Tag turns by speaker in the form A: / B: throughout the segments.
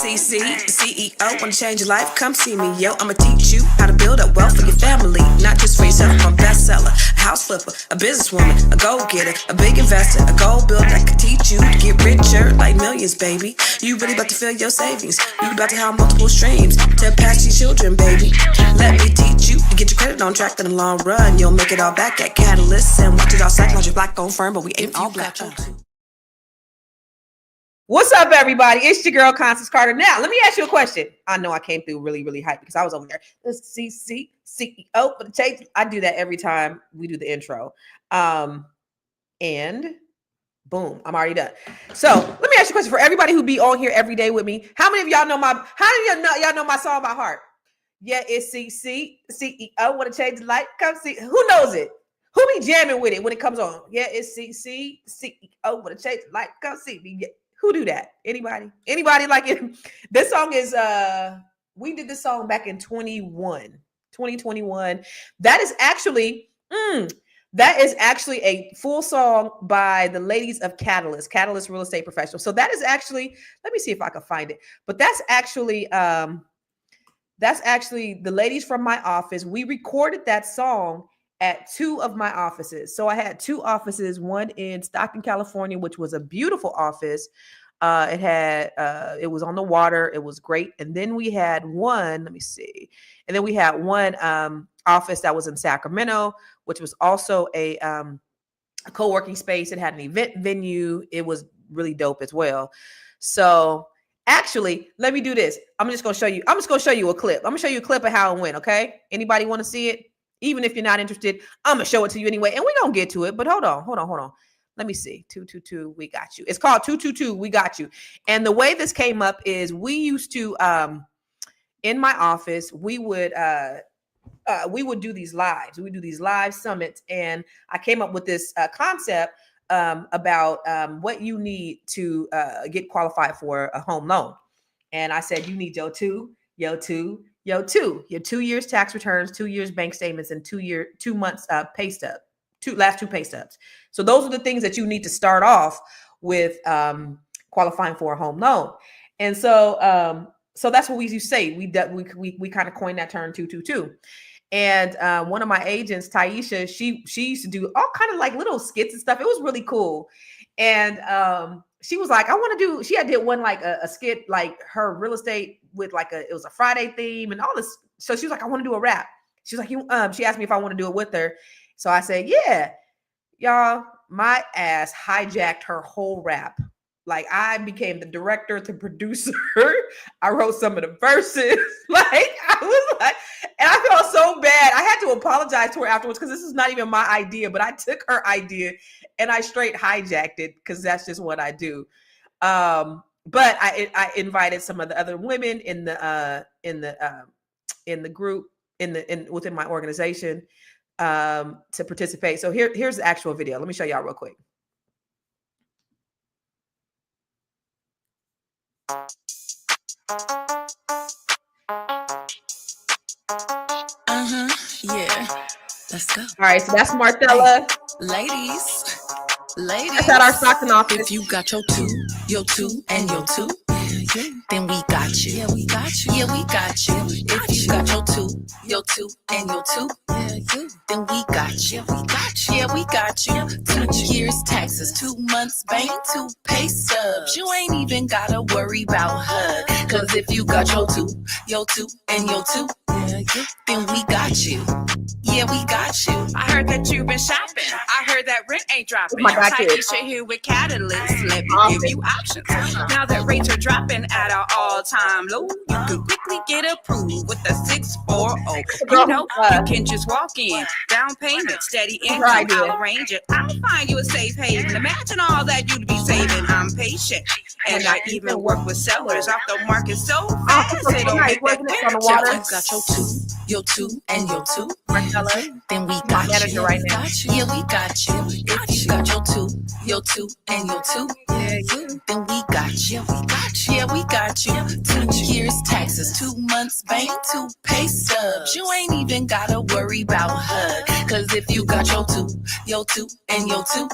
A: CC, CEO, wanna change your life? Come see me, yo. I'ma teach you how to build up wealth for your family, not just for yourself. I'm a bestseller, a house flipper, a businesswoman, a go-getter, a big investor, a gold builder that could teach you to get richer like millions, baby. You really about to fill your savings. You about to have multiple streams to pass your children, baby. Let me teach you to get your credit on track in the long run. You'll make it all back at Catalyst and watch it all psychological black-owned firm, but we ain't all black.
B: What's up, everybody? It's your girl, Constance Carter. Now, let me ask you a question. I know I came through really, really hyped because I was over there. The CEO for the change. I do that every time we do the intro. And boom, I'm already done. So let me ask you a question for everybody who be on here every day with me. How many of y'all know y'all know my song by heart? Yeah, it's CEO. Want to change the light? Come see. Who knows it? Who be jamming with it when it comes on? Yeah, it's CEO. Want to change the light? Come see me. Yeah. Who do that? Anybody like it? This song is, we did this song back in 2021. That is actually a full song by the ladies of Catalyst Real Estate Professional. So that is actually, let me see if I can find it, but that's actually the ladies from my office. We recorded that song at two of my offices. So I had two offices, one in Stockton, California, which was a beautiful office. It was on the water. It was great. And then we had one office that was in Sacramento, which was also a co-working space. It had an event venue. It was really dope as well. So actually, let me do this. I'm just going to show you a clip. I'm going to show you a clip of how it went. Okay. Anybody want to see it? Even if you're not interested, I'm going to show it to you anyway. And we're going to get to it, but hold on. Let me see. 222, we got you. It's called 222, we got you. And the way this came up is we used to, in my office, we would do these lives. We do these live summits. And I came up with this concept about what you need to get qualified for a home loan. And I said, you need your 2 years tax returns, 2 years bank statements, and 2 months pay stub, last two pay stubs. So those are the things that you need to start off with qualifying for a home loan. And so so that's what we used to say. We kind of coined that term 222. And one of my agents, Taisha, she used to do all kind of like little skits and stuff. It was really cool. And she was like, she did one like a skit, like her real estate with like it was a Friday theme and all this. So she was like, I want to do a rap. She was like, she asked me if I want to do it with her. So I said, yeah, y'all, my ass hijacked her whole rap. Like I became the director, the producer. I wrote some of the verses. Like I was like, and I felt so bad. I had to apologize to her afterwards because this is not even my idea, but I took her idea and I straight hijacked it because that's just what I do. But I invited some of the other women in the group within my organization to participate. So here's the actual video. Let me show y'all real quick.
A: Yeah. Let's go.
B: All right, so that's Marcella.
A: Ladies.
B: That's at our Stockton office.
A: If you got your 2, and your 2, then we got you. Yeah, we got you. Yeah, we got you. If you got your 2, and your 2, then we got you. We got you. Yeah, we got you. 2 years taxes, 2 months bank, 2 pay stubs. You ain't even gotta worry about HUD. Cause if you got your 2, and your 2, then we got you. Yeah, we got you.
C: I heard that you've been shopping. I heard that rent ain't dropping.
B: Oh my God,
C: Taisha here with Catalyst. Let me give you options. Now that rates are dropping at an all-time low, you can quickly get approved with the 640. You know, you can just walk in, down payment, steady income, I'll arrange it. I'll find you a safe haven. Imagine all that you'd be saving. I'm patient, and I even work with sellers off the market so fast. It'll make that picture.
A: You got your 2,
C: your two, and your two.
B: Marcella,
C: Then we got
B: manager
C: you.
B: right now.
C: Yeah, we got you. If you got your two, and your two. Yeah, then we got you. Yeah, we got you. 2 years taxes, 2 months bank, 2 pay stubs. You ain't even gotta worry about HUD. Cause if you got your two, and your two,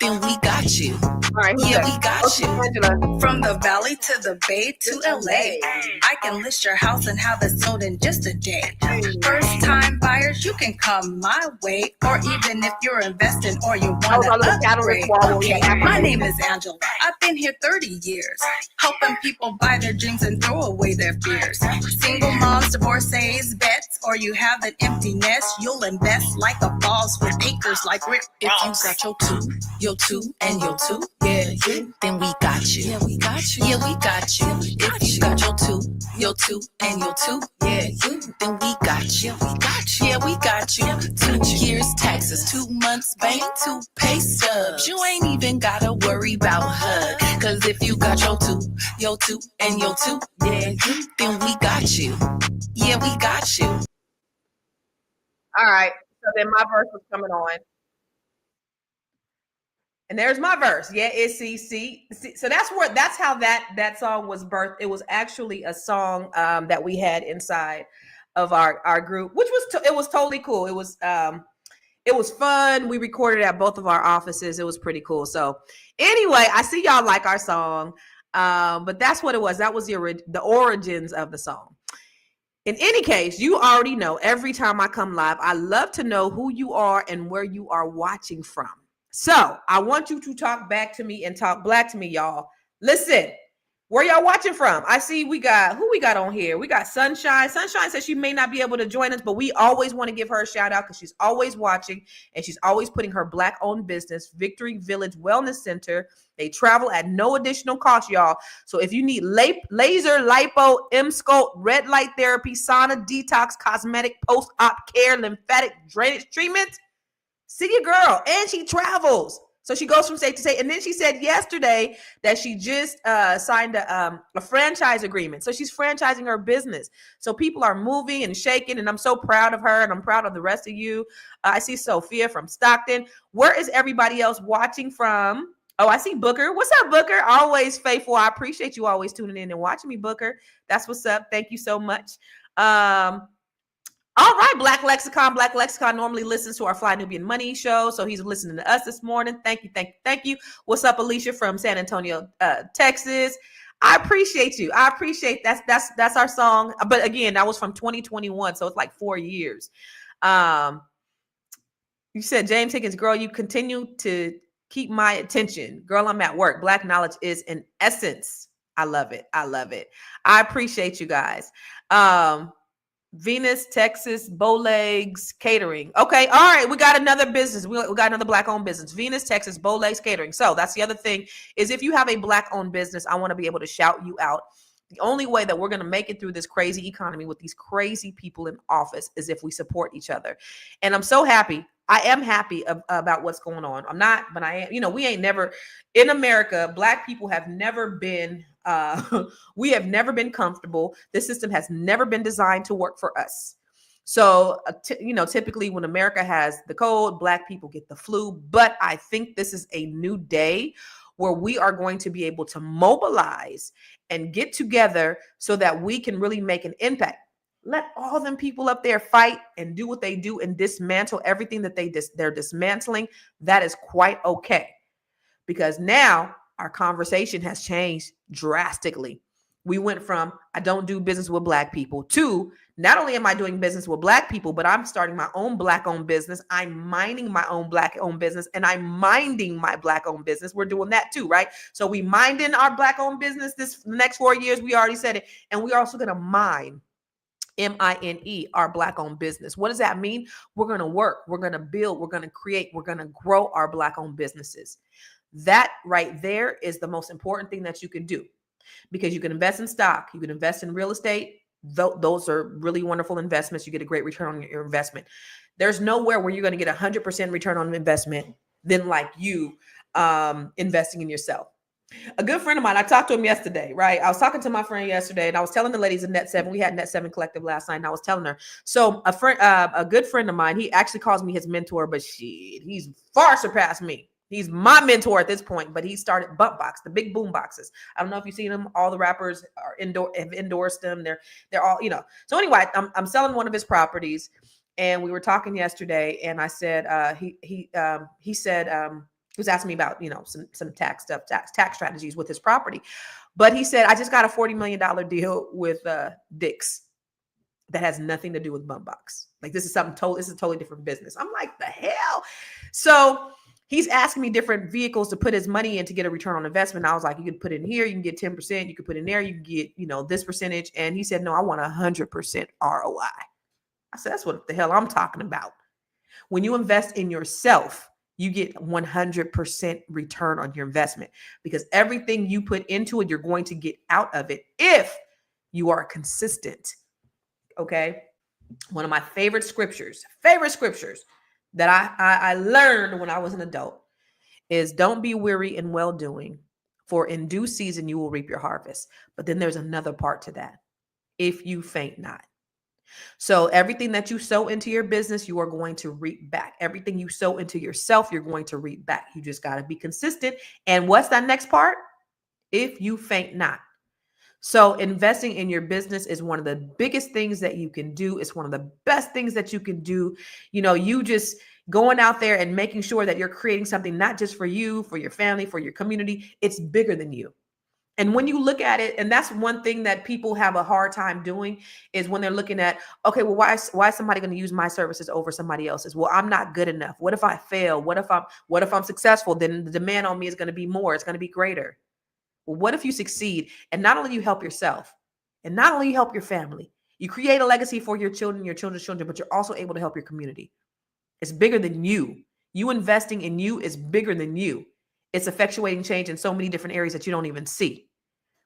C: then we got you.
B: All right,
C: Yeah, we got
B: okay,
C: you.
B: Angela.
C: From the valley to the bay to LA, I can list your house and have it sold in just a day. First time buyers, you can come my way, or even if you're investing or you want to upgrade. Okay, my name is Angela. I've been here 30 years, helping people buy their dreams and throw away their fears. Single moms, divorcees, vets, or you have an empty nest, you'll invest like a boss with acres like Rick Ross. If you got your two, and your two, yeah, then we got you. Yeah, we got you. Yeah, we got you. If you got your two, and your two, yeah, then we got you. Yeah, we got you. 2 years taxes, 2 months bank, 2 pay stubs. You ain't even gotta worry about HUD. Cause if you got your two, and your two, yeah, then we got you. Yeah, we got you.
B: All right. So then my verse was coming on. And there's my verse. Yeah, it's see. So that's how that song was birthed. It was actually a song that we had inside of our group, which was it was totally cool. It was fun. We recorded at both of our offices. It was pretty cool. So anyway, I see y'all like our song, but that's what it was. That was the origins of the song. In any case, you already know every time I come live, I love to know who you are and where you are watching from. So I want you to talk back to me and talk black to me, y'all. Listen, where y'all watching from? I see who we got on here. We got Sunshine. Sunshine says she may not be able to join us, but we always want to give her a shout out because she's always watching and she's always putting her Black-owned business, Victory Village Wellness Center. They travel at no additional cost, y'all. So if you need laser, lipo, M-sculpt, red light therapy, sauna, detox, cosmetic, post-op care, lymphatic drainage treatment, see your girl. And she travels. So she goes from state to state. And then she said yesterday that she just signed a franchise agreement. So she's franchising her business. So people are moving and shaking. And I'm so proud of her. And I'm proud of the rest of you. I see Sophia from Stockton. Where is everybody else watching from? Oh, I see Booker. What's up, Booker? Always faithful. I appreciate you always tuning in and watching me, Booker. That's what's up. Thank you so much. All right, Black Lexicon. Black Lexicon normally listens to our Fly Nubian Money show, so he's listening to us this morning. Thank you. What's up, Alicia from San Antonio, Texas? I appreciate you. I appreciate that's our song. But again, that was from 2021, so it's like 4 years. You said, James Higgins, girl, you continue to keep my attention. Girl, I'm at work. Black knowledge is an essence. I love it. I appreciate you guys. Venus, Texas, Bowlegs Catering. Okay, all right, we got another business. We got another Black-owned business. Venus, Texas, Bowlegs Catering. So that's the other thing is if you have a Black-owned business, I want to be able to shout you out. The only way that we're going to make it through this crazy economy with these crazy people in office is if we support each other. And I'm so happy. I am happy about what's going on. I'm not, but I am. We ain't never in America. Black people have never been. We have never been comfortable. This system has never been designed to work for us. So, typically when America has the cold, Black people get the flu. But I think this is a new day where we are going to be able to mobilize and get together so that we can really make an impact. Let all them people up there fight and do what they do and dismantle everything that they're dismantling. That is quite okay. Because now our conversation has changed drastically. We went from, I don't do business with Black people, to not only am I doing business with Black people, but I'm starting my own Black-owned business. I'm minding my own Black-owned business, and I'm minding my Black-owned business. We're doing that too, right? So we minding our Black-owned business this next 4 years. We already said it. And we're also going to mine, M-I-N-E, our Black-owned business. What does that mean? We're going to work. We're going to build. We're going to create. We're going to grow our Black-owned businesses. That right there is the most important thing that you can do, because you can invest in stock. You can invest in real estate. Those are really wonderful investments. You get a great return on your investment. There's nowhere where you're going to get 100% return on investment than like you investing in yourself. A good friend of mine, I talked to him yesterday, right? I was talking to my friend yesterday, and I was telling the ladies in Net 7, we had Net 7 Collective last night, and I was telling her. So a good friend of mine, he actually calls me his mentor, but shit, he's far surpassed me. He's my mentor at this point, but he started Bump Box, the big boom boxes. I don't know if you've seen them. All the rappers have endorsed them. They're all, you know. So anyway, I'm selling one of his properties, and we were talking yesterday, and I said he said. He was asking me about, you know, some tax stuff, tax strategies with his property. But he said, I just got a $40 million deal with Dick's that has nothing to do with Bump Box. Like, this is a totally different business. I'm like, the hell? So he's asking me different vehicles to put his money in to get a return on investment. I was like, you can put it in here, you can get 10%, you can put in there, you can get, you know, this percentage. And he said, no, I want 100% ROI. I said, that's what the hell I'm talking about. When you invest in yourself, you get 100% return on your investment, because everything you put into it, you're going to get out of it if you are consistent. Okay. One of my favorite scriptures that I learned when I was an adult is, don't be weary in well-doing, for in due season you will reap your harvest. But then there's another part to that. If you faint not. So everything that you sow into your business, you are going to reap back. Everything you sow into yourself, you're going to reap back. You just got to be consistent. And what's that next part? If you faint not. So investing in your business is one of the biggest things that you can do. It's one of the best things that you can do. You know, you just going out there and making sure that you're creating something, not just for you, for your family, for your community. It's bigger than you. And when you look at it, and that's one thing that people have a hard time doing, is when they're looking at, okay, well, why is somebody going to use my services over somebody else's? Well, I'm not good enough. What if I fail? What if I'm successful? Then the demand on me is going to be more. It's going to be greater. Well, what if you succeed and not only you help yourself and not only you help your family, you create a legacy for your children, your children's children, but you're also able to help your community. It's bigger than you. You investing in you is bigger than you. It's effectuating change in so many different areas that you don't even see.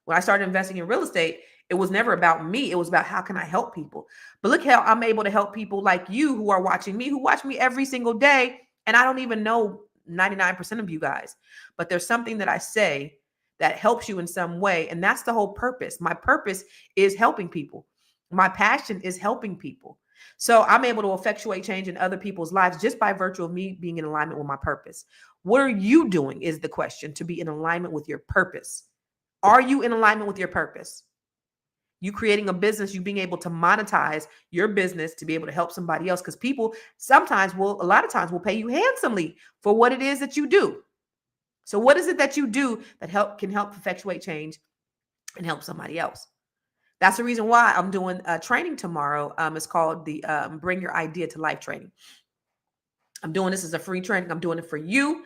B: When I started investing in real estate, it was never about me. It was about, how can I help people? But look how I'm able to help people like you who are watching me, who watch me every single day. And I don't even know 99% of you guys, but there's something that I say that helps you in some way. And that's the whole purpose. My purpose is helping people. My passion is helping people. So I'm able to effectuate change in other people's lives just by virtue of me being in alignment with my purpose. What are you doing is the question, to be in alignment with your purpose. Are you in alignment with your purpose? You creating a business, you being able to monetize your business to be able to help somebody else, because people a lot of times will pay you handsomely for what it is that you do. So what is it that you do that can help effectuate change and help somebody else? That's the reason why I'm doing a training tomorrow. It's called the Bring Your Idea to Life training. I'm doing this as a free training. I'm doing it for you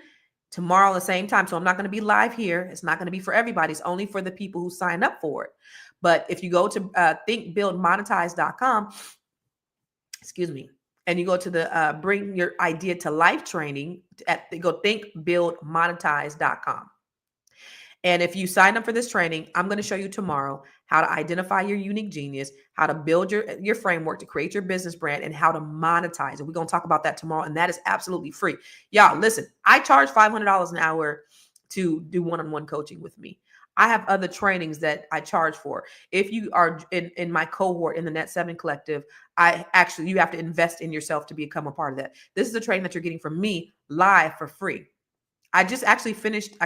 B: tomorrow at the same time. So I'm not going to be live here. It's not going to be for everybody. It's only for the people who sign up for it. But if you go to thinkbuildmonetize.com, and you go to the Bring Your Idea to Life training, go thinkbuildmonetize.com. And if you sign up for this training, I'm going to show you tomorrow how to identify your unique genius, how to build your framework to create your business brand, and how to monetize it. We're going to talk about that tomorrow, and that is absolutely free. Y'all, listen, I charge $500 an hour to do one-on-one coaching with me. I have other trainings that I charge for. If you are in my cohort in the Net 7 Collective, you have to invest in yourself to become a part of that. This is a training that you're getting from me live for free. I just actually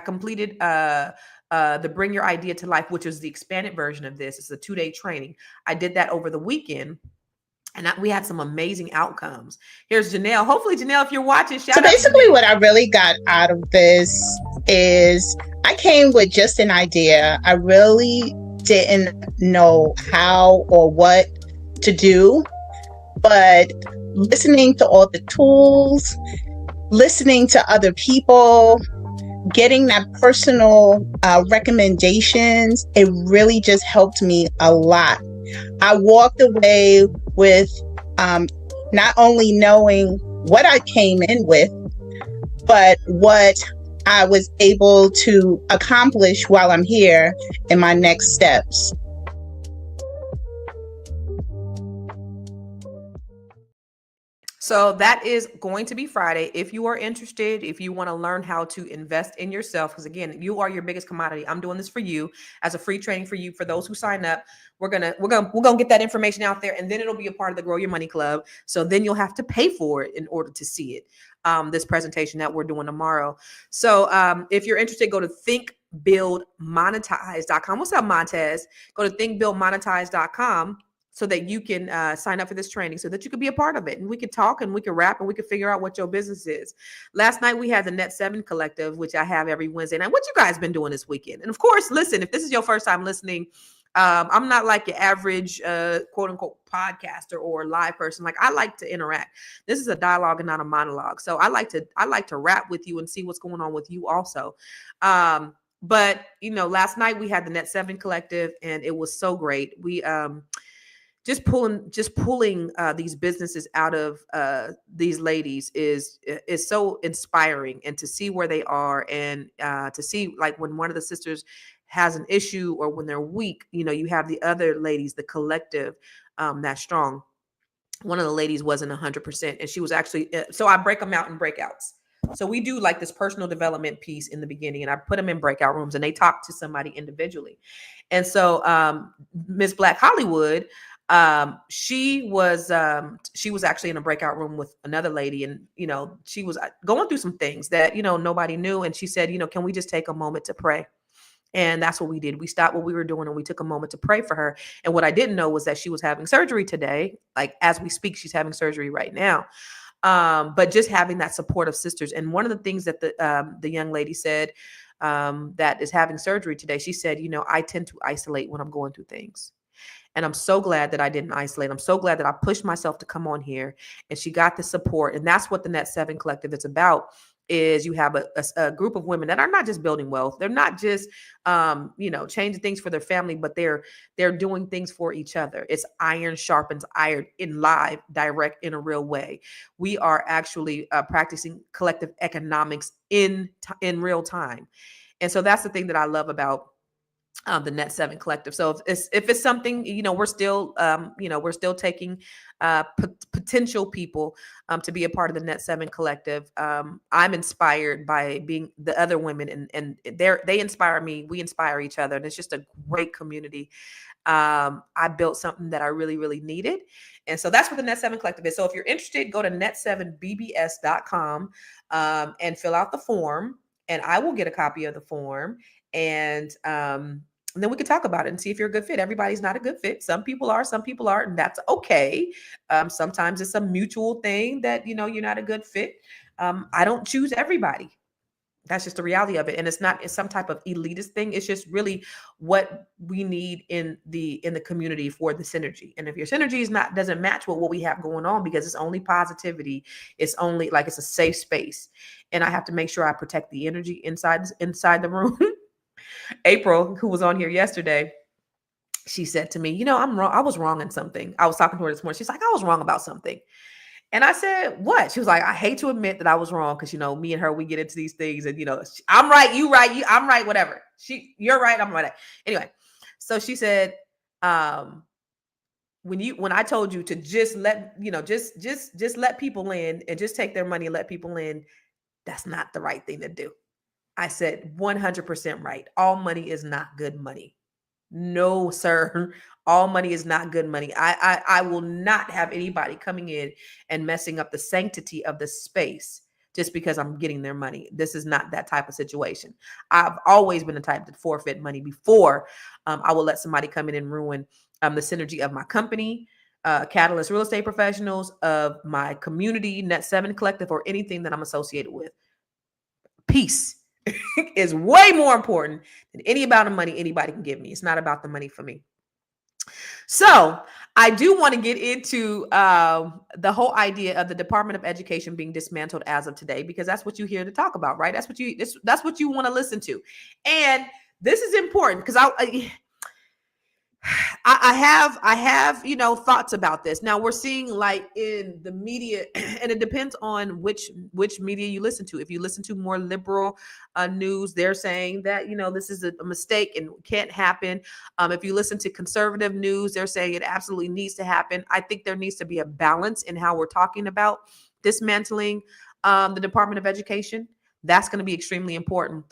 B: completed the Bring Your Idea to Life, which is the expanded version of this. It's a 2-day training. I did that over the weekend, and we had some amazing outcomes. Here's Janelle. Hopefully, Janelle, if you're watching, shout out. So
D: basically what I really got out of this is I came with just an idea. I really didn't know how or what to do, but listening to all the tools, listening to other people, getting that personal recommendations, it really just helped me a lot. I walked away with not only knowing what I came in with, but what I was able to accomplish while I'm here in my next steps.
B: So that is going to be Friday. If you are interested, if you want to learn how to invest in yourself, because again, you are your biggest commodity. I'm doing this for you as a free training for you. For those who sign up, we're gonna get that information out there, and then it'll be a part of the Grow Your Money Club. So then you'll have to pay for it in order to see it. This presentation that we're doing tomorrow. So if you're interested, go to thinkbuildmonetize.com. What's up, Montez? Go to thinkbuildmonetize.com. so that you can sign up for this training so that you can be a part of it. And we can talk and we can rap and we can figure out what your business is. Last night we had the Net 7 Collective, which I have every Wednesday night. What you guys been doing this weekend? And of course, listen, if this is your first time listening, I'm not like your average quote unquote podcaster or live person. Like, I like to interact. This is a dialogue and not a monologue. So I like to rap with you and see what's going on with you also. But last night we had the Net 7 Collective and it was so great. We just pulling these businesses out of these ladies is so inspiring, and to see where they are, and to see like when one of the sisters has an issue or when they're weak, you have the other ladies, the collective, that's strong. One of the ladies wasn't 100%, and she was actually, so I break them out in breakouts. So we do like this personal development piece in the beginning, and I put them in breakout rooms and they talk to somebody individually. And so Miss Black Hollywood, she was actually in a breakout room with another lady, and she was going through some things that nobody knew, and she said, can we just take a moment to pray? And that's what we did. We stopped what we were doing and we took a moment to pray for her. And what I didn't know was that she was having surgery today. Like, as we speak, she's having surgery right now. But just having that support of sisters. And one of the things that the young lady said, that is having surgery today, she said, I tend to isolate when I'm going through things. And I'm so glad that I didn't isolate. I'm so glad that I pushed myself to come on here, and she got the support. And that's what the Net 7 Collective is about. Is you have a group of women that are not just building wealth. They're not just, changing things for their family, but they're doing things for each other. It's iron sharpens iron in live, direct, in a real way. We are actually practicing collective economics in real time. And so that's the thing that I love about the Net 7 Collective. So if it's something, we're still taking potential people to be a part of the Net 7 Collective. I'm inspired by being the other women, and they inspire me. We inspire each other, and it's just a great community. I built something that I really, really needed. And so that's what the Net 7 Collective is. So if you're interested, go to net7bbs.com and fill out the form, and I will get a copy of the form. And then we can talk about it and see if you're a good fit. Everybody's not a good fit. Some people are, some people aren't, and that's okay. Sometimes it's a mutual thing that, you're not a good fit. I don't choose everybody. That's just the reality of it. And it's some type of elitist thing. It's just really what we need in the community for the synergy. And if your synergy doesn't match with what we have going on, because it's only positivity, it's only like, it's a safe space. And I have to make sure I protect the energy inside the room. April, who was on here yesterday, she said to me, I'm wrong. I was wrong in something. I was talking to her this morning. She's like, I was wrong about something. And I said, what? She was like, I hate to admit that I was wrong. Cause me and her, we get into these things and, I'm right. You right. I'm right. Whatever. You're right. I'm right. Anyway. So she said, when I told you to just let, just let people in and just take their money and let people in, that's not the right thing to do. I said 100% right. All money is not good money. No, sir. All money is not good money. I will not have anybody coming in and messing up the sanctity of the space just because I'm getting their money. This is not that type of situation. I've always been the type to forfeit money before I will let somebody come in and ruin the synergy of my company, Catalyst Real Estate Professionals, of my community, Net 7 Collective, or anything that I'm associated with. Peace is way more important than any amount of money anybody can give me. It's not about the money for me. So I do want to get into the whole idea of the Department of Education being dismantled as of today, because that's what you're here to talk about, right? That's what you want to listen to. And this is important because I have, thoughts about this. Now we're seeing like in the media, and it depends on which media you listen to. If you listen to more liberal news, they're saying that, this is a mistake and can't happen. If you listen to conservative news, they're saying it absolutely needs to happen. I think there needs to be a balance in how we're talking about dismantling the Department of Education. That's going to be extremely important.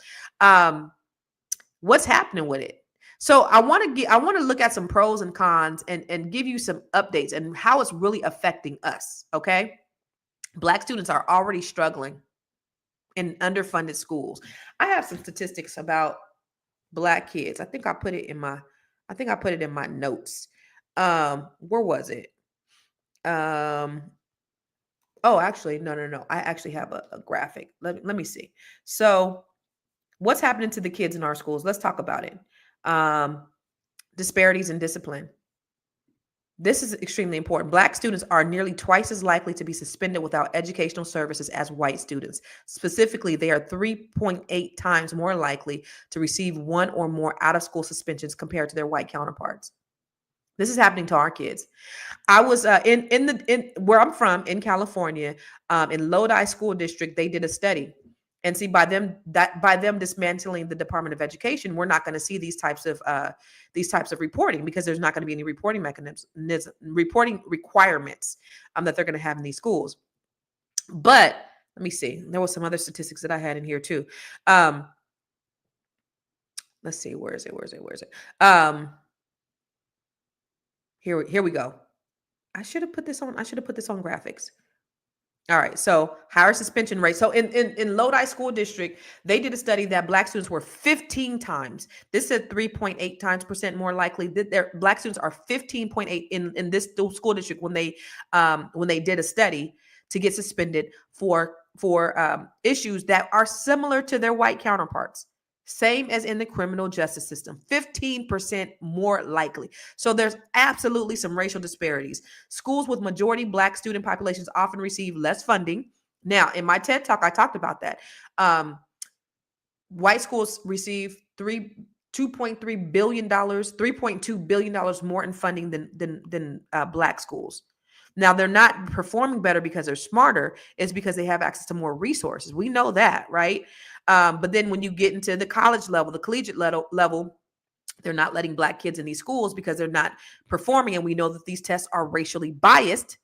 B: What's happening with it? So I want to look at some pros and cons and give you some updates and how it's really affecting us. Okay. Black students are already struggling in underfunded schools. I have some statistics about Black kids. I think I put it in my notes. Where was it? Oh, actually, no. I actually have a graphic. Let me see. So what's happening to the kids in our schools? Let's talk about it. Disparities in discipline. This is extremely important. Black students are nearly twice as likely to be suspended without educational services as white students. Specifically, they are 3.8 times more likely to receive one or more out-of-school suspensions compared to their white counterparts. This is happening to our kids. I was in where I'm from in California, in Lodi School District. They did a study. And see, by them dismantling the Department of Education, we're not going to see these types of reporting, because there's not going to be any reporting reporting requirements that they're going to have in these schools. But let me see. There was some other statistics that I had in here too. Let's see. Where is it? Here we go. I should have put this on graphics. All right. So higher suspension rate. So in Lodi School District, they did a study that Black students were 15 times. This said 3.8 times percent more likely that their Black students are 15.8 in this school district when they did a study to get suspended for issues that are similar to their white counterparts. Same as in the criminal justice system, 15% more likely. So there's absolutely some racial disparities. Schools with majority Black student populations often receive less funding. Now, in my TED Talk, I talked about that. White schools receive $2.3 billion, $3.2 billion more in funding than Black schools. Now, they're not performing better because they're smarter. It's because they have access to more resources. We know that, right? But then when you get into the college level, the collegiate level, they're not letting Black kids in these schools because they're not performing. And we know that these tests are racially biased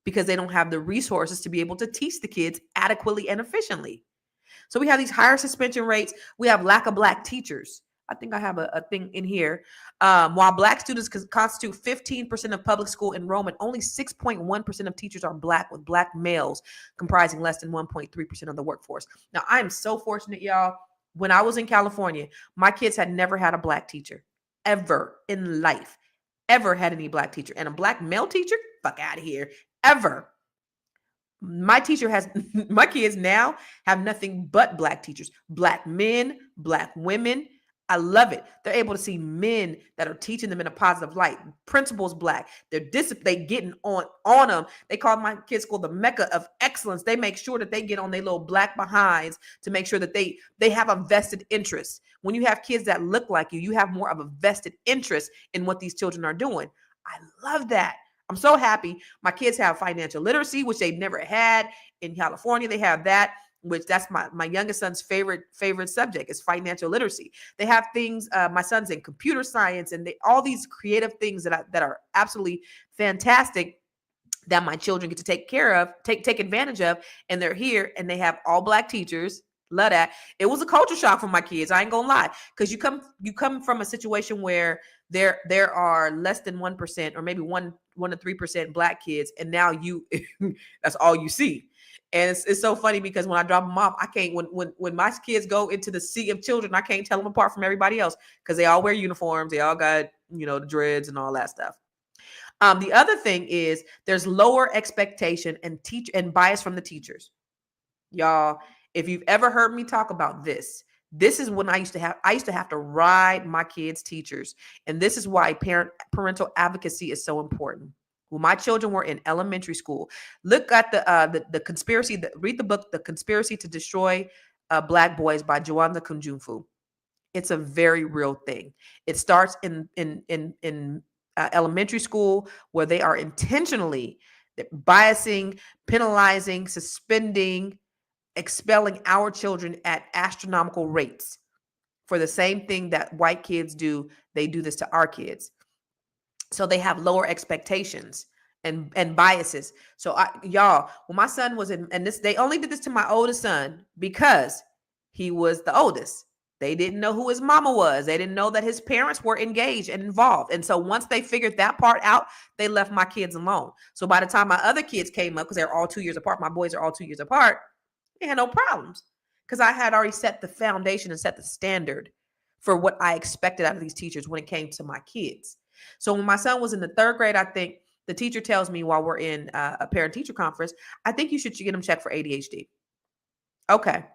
B: because they don't have the resources to be able to teach the kids adequately and efficiently. So we have these higher suspension rates. We have lack of Black teachers. I think I have a thing in here. While Black students constitute 15% of public school enrollment, only 6.1% of teachers are Black, with Black males comprising less than 1.3% of the workforce. Now, I am so fortunate, y'all. When I was in California, my kids had never had a Black teacher ever in life, ever had any Black teacher. And a Black male teacher, fuck out of here, ever. My kids now have nothing but Black teachers, Black men, Black women. I love it. They're able to see men that are teaching them in a positive light. Principals Black. They're getting on them. They call my kids' school the Mecca of excellence. They make sure that they get on their little Black behinds to make sure that they have a vested interest. When you have kids that look like you have more of a vested interest in what these children are doing. I love that. I'm so happy. My kids have financial literacy, which they've never had. In California, they have that, which that's my youngest son's favorite subject is financial literacy. They have things, my son's in computer science, and all these creative things that are absolutely fantastic that my children get to take advantage of. And they're here and they have all Black teachers. Love that. It was a culture shock for my kids. I ain't gonna lie. Because you come from a situation where there are less than 1% or maybe 1 to 3% Black kids. And now that's all you see. And it's so funny because when I drop them off, I can't, when my kids go into the sea of children, I can't tell them apart from everybody else because they all wear uniforms. They all got, the dreads and all that stuff. The other thing is there's lower expectation and bias from the teachers. Y'all, if you've ever heard me talk about this is when I used to have to ride my kids' teachers. And this is why parental advocacy is so important. When my children were in elementary school, look at the conspiracy. Read the book, The Conspiracy to Destroy Black Boys by Joanna Kunjunfu. It's a very real thing. It starts in elementary school, where they are intentionally biasing, penalizing, suspending, expelling our children at astronomical rates for the same thing that white kids do. They do this to our kids. So they have lower expectations and biases. So y'all, when my son was in, and this, they only did this to my oldest son because he was the oldest. They didn't know who his mama was. They didn't know that his parents were engaged and involved. And so once they figured that part out, they left my kids alone. So by the time my other kids came up, because they're all 2 years apart, my boys are all 2 years apart, they had no problems because I had already set the foundation and set the standard for what I expected out of these teachers when it came to my kids. So when my son was in the 3rd grade, I think the teacher tells me while we're in a parent-teacher conference, I think you should get him checked for ADHD. Okay.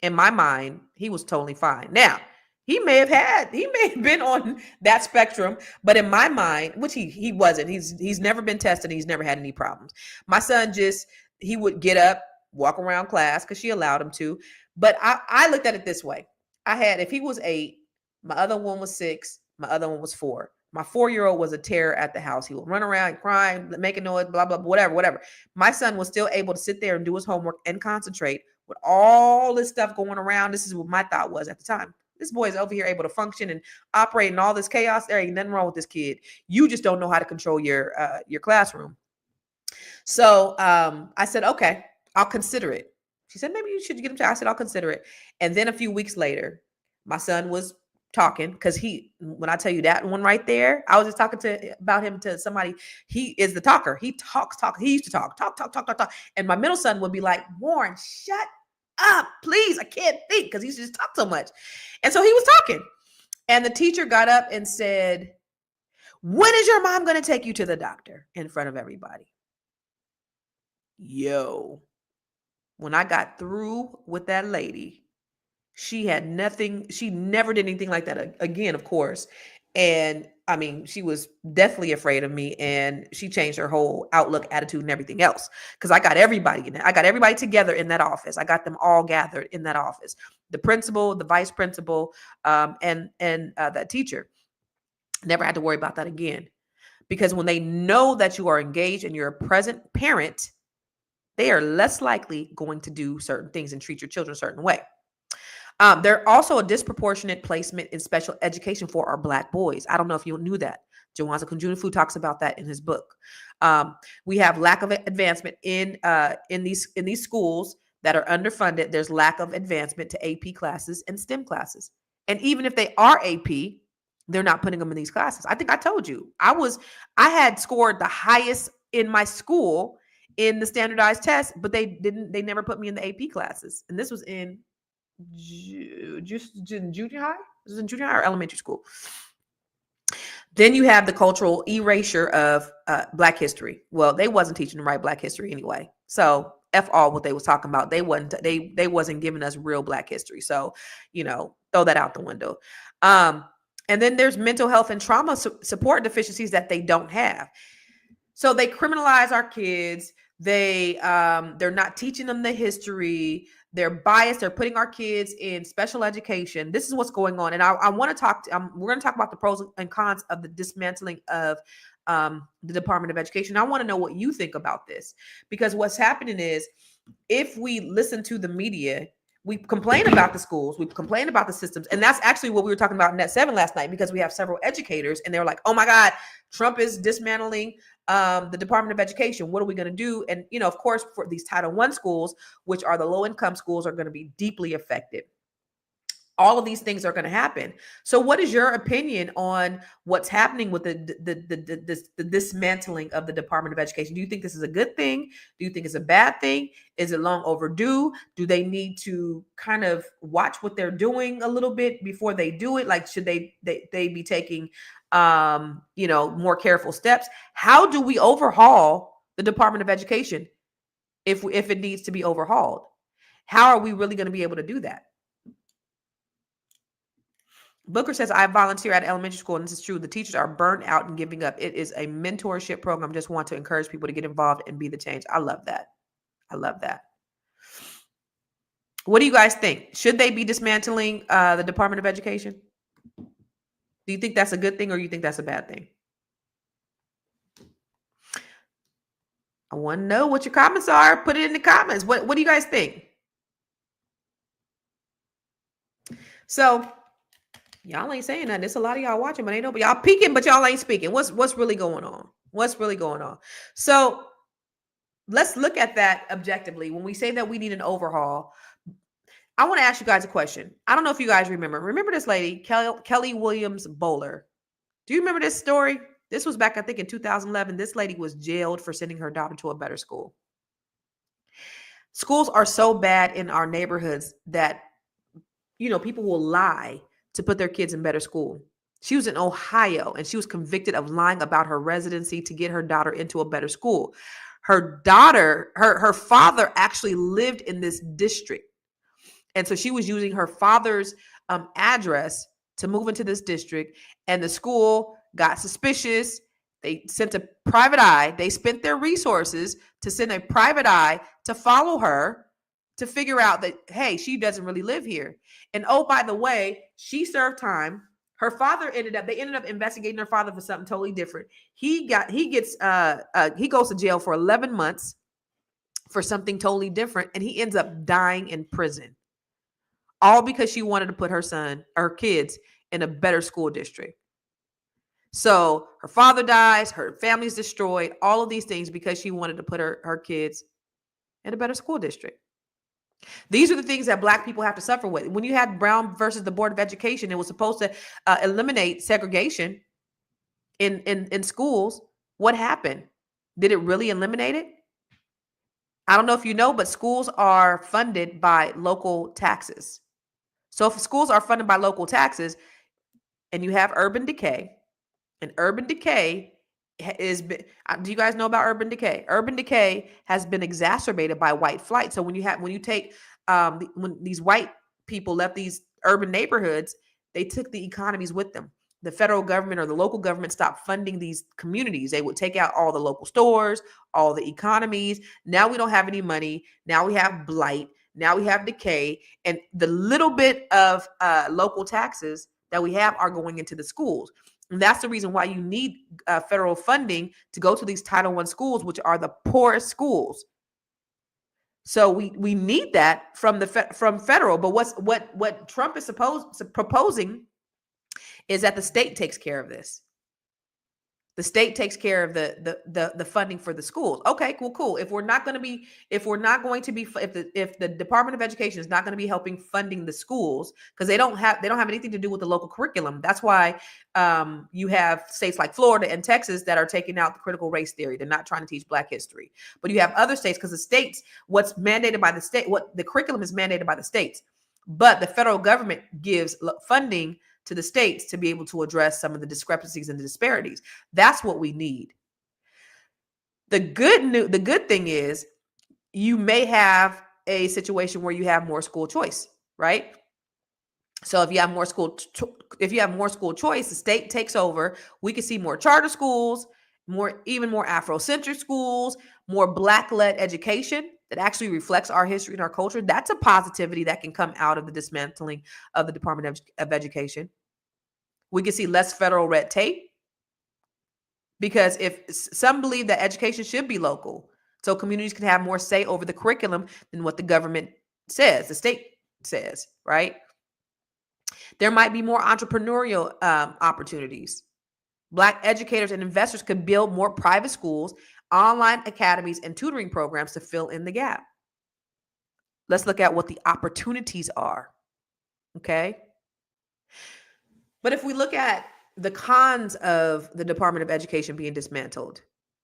B: In my mind, he was totally fine. Now, he may have been on that spectrum, but in my mind, which he wasn't, he's never been tested. He's never had any problems. My son he would get up, walk around class because she allowed him to. But I looked at it this way. If he was 8, my other one was 6, my other one was 4. My 4-year-old was a terror at the house. He would run around crying, making noise, blah, blah, whatever. My son was still able to sit there and do his homework and concentrate with all this stuff going around. This is what my thought was at the time. This boy is over here able to function and operate in all this chaos. There ain't nothing wrong with this kid. You just don't know how to control your classroom. So I said, okay, I'll consider it. She said, maybe you should get him checked. I said, I'll consider it. And then a few weeks later, my son was talking, because when I tell you that one right there, I was just talking about him to somebody. He is the talker. He talks. He used to talk. And my middle son would be like, Warren, shut up, please. I can't think, because he used to just talk so much. And so he was talking. And the teacher got up and said, when is your mom going to take you to the doctor, in front of everybody? Yo, when I got through with that lady, she had nothing. She never did anything like that again, of course. And I mean, she was definitely afraid of me, and she changed her whole outlook, attitude, and everything else. Because I got everybody in it. I got everybody together in that office. I got them all gathered in that office. The principal, the vice principal, and that teacher. Never had to worry about that again. Because when they know that you are engaged and you're a present parent, they are less likely going to do certain things and treat your children a certain way. They're also a disproportionate placement in special education for our Black boys. I don't know if you knew that. Jawanza Kunjunifu talks about that in his book. We have lack of advancement in these schools that are underfunded. There's lack of advancement to AP classes and STEM classes. And even if they are AP, they're not putting them in these classes. I think I told you I had scored the highest in my school in the standardized test, but they never put me in the AP classes. And this was in junior high. This was in junior high or elementary school. Then you have the cultural erasure of Black history. Well, they wasn't teaching to write Black history anyway. So F all what they was talking about. They wasn't giving us real Black history. So, throw that out the window. And then there's mental health and trauma support deficiencies that they don't have. So they criminalize our kids. They're not teaching them the history. They're biased. They're putting our kids in special education. This is what's going on. And I want to talk. We're going to talk about the pros and cons of the dismantling of the Department of Education. I want to know what you think about this, because what's happening is, if we listen to the media, we complain about the schools, we complain about the systems. And that's actually what we were talking about in Net 7 last night, because we have several educators and they're like, oh my God, Trump is dismantling the Department of Education. What are we going to do? And, of course, for these Title I schools, which are the low income schools, are going to be deeply affected. All of these things are going to happen. So what is your opinion on what's happening with the dismantling of the Department of Education? Do you think this is a good thing? Do you think it's a bad thing? Is it long overdue? Do they need to kind of watch what they're doing a little bit before they do it? Like, should they be taking, more careful steps? How do we overhaul the Department of Education if it needs to be overhauled? How are we really going to be able to do that? Booker says, I volunteer at elementary school, and this is true. The teachers are burnt out and giving up. It is a mentorship program. Just want to encourage people to get involved and be the change. I love that. I love that. What do you guys think? Should they be dismantling the Department of Education? Do you think that's a good thing, or you think that's a bad thing? I want to know what your comments are. Put it in the comments. What do you guys think? So y'all ain't saying nothing. There's a lot of y'all watching, but ain't nobody. Y'all peeking, but y'all ain't speaking. What's really going on? What's really going on? So let's look at that objectively. When we say that we need an overhaul, I want to ask you guys a question. I don't know if you guys remember this lady, Kelly Williams Bowler. Do you remember this story? This was back, I think, in 2011. This lady was jailed for sending her daughter to a better school. Schools are so bad in our neighborhoods that, people will lie to put their kids in better school. She was in Ohio, and she was convicted of lying about her residency to get her daughter into a better school. Her daughter, her father actually lived in this district. And so she was using her father's address to move into this district, and the school got suspicious. They sent a private eye. They spent their resources to send a private eye to follow her to figure out that, hey, she doesn't really live here. And oh, by the way, she served time. Her father ended up investigating her father for something totally different. He goes to jail for 11 months for something totally different, and he ends up dying in prison. All because she wanted to put her kids in a better school district. So her father dies, her family's destroyed, all of these things because she wanted to put her kids in a better school district. These are the things that Black people have to suffer with. When you had Brown versus the Board of Education, it was supposed to eliminate segregation in schools. What happened? Did it really eliminate it? I don't know if you know, but schools are funded by local taxes. So if schools are funded by local taxes and you have urban decay, and urban decay do you guys know about urban decay? Urban decay has been exacerbated by white flight. So when these white people left these urban neighborhoods, they took the economies with them. The federal government or the local government stopped funding these communities. They would take out all the local stores, all the economies. Now we don't have any money. Now we have blight. Now we have decay. And the little bit of local taxes that we have are going into the schools. And that's the reason why you need federal funding to go to these Title I schools, which are the poorest schools. So we need that from federal. But what Trump is proposing is that the state takes care of this. The state takes care of the funding for the schools. Okay, cool. If the Department of Education is not going to be helping funding the schools, because they don't have anything to do with the local curriculum. That's why you have states like Florida and Texas that are taking out the critical race theory. They're not trying to teach Black history. But you have other states, because the states, what's mandated by the state, what the curriculum is mandated by the states, but the federal government gives funding to the states to be able to address some of the discrepancies and the disparities. That's what we need. The good thing is you may have a situation where you have more school choice, right? So if you have more school choice, the state takes over. We can see more charter schools, even more Afrocentric schools, more Black-led education that actually reflects our history and our culture. That's a positivity that can come out of the dismantling of the Department of Education. We can see less federal red tape, because if some believe that education should be local, so communities can have more say over the curriculum than what the government says, the state says, right? There might be more entrepreneurial opportunities. Black educators and investors could build more private schools, online academies, and tutoring programs to fill in the gap. Let's look at what the opportunities are, okay? But if we look at the cons of the Department of Education being dismantled,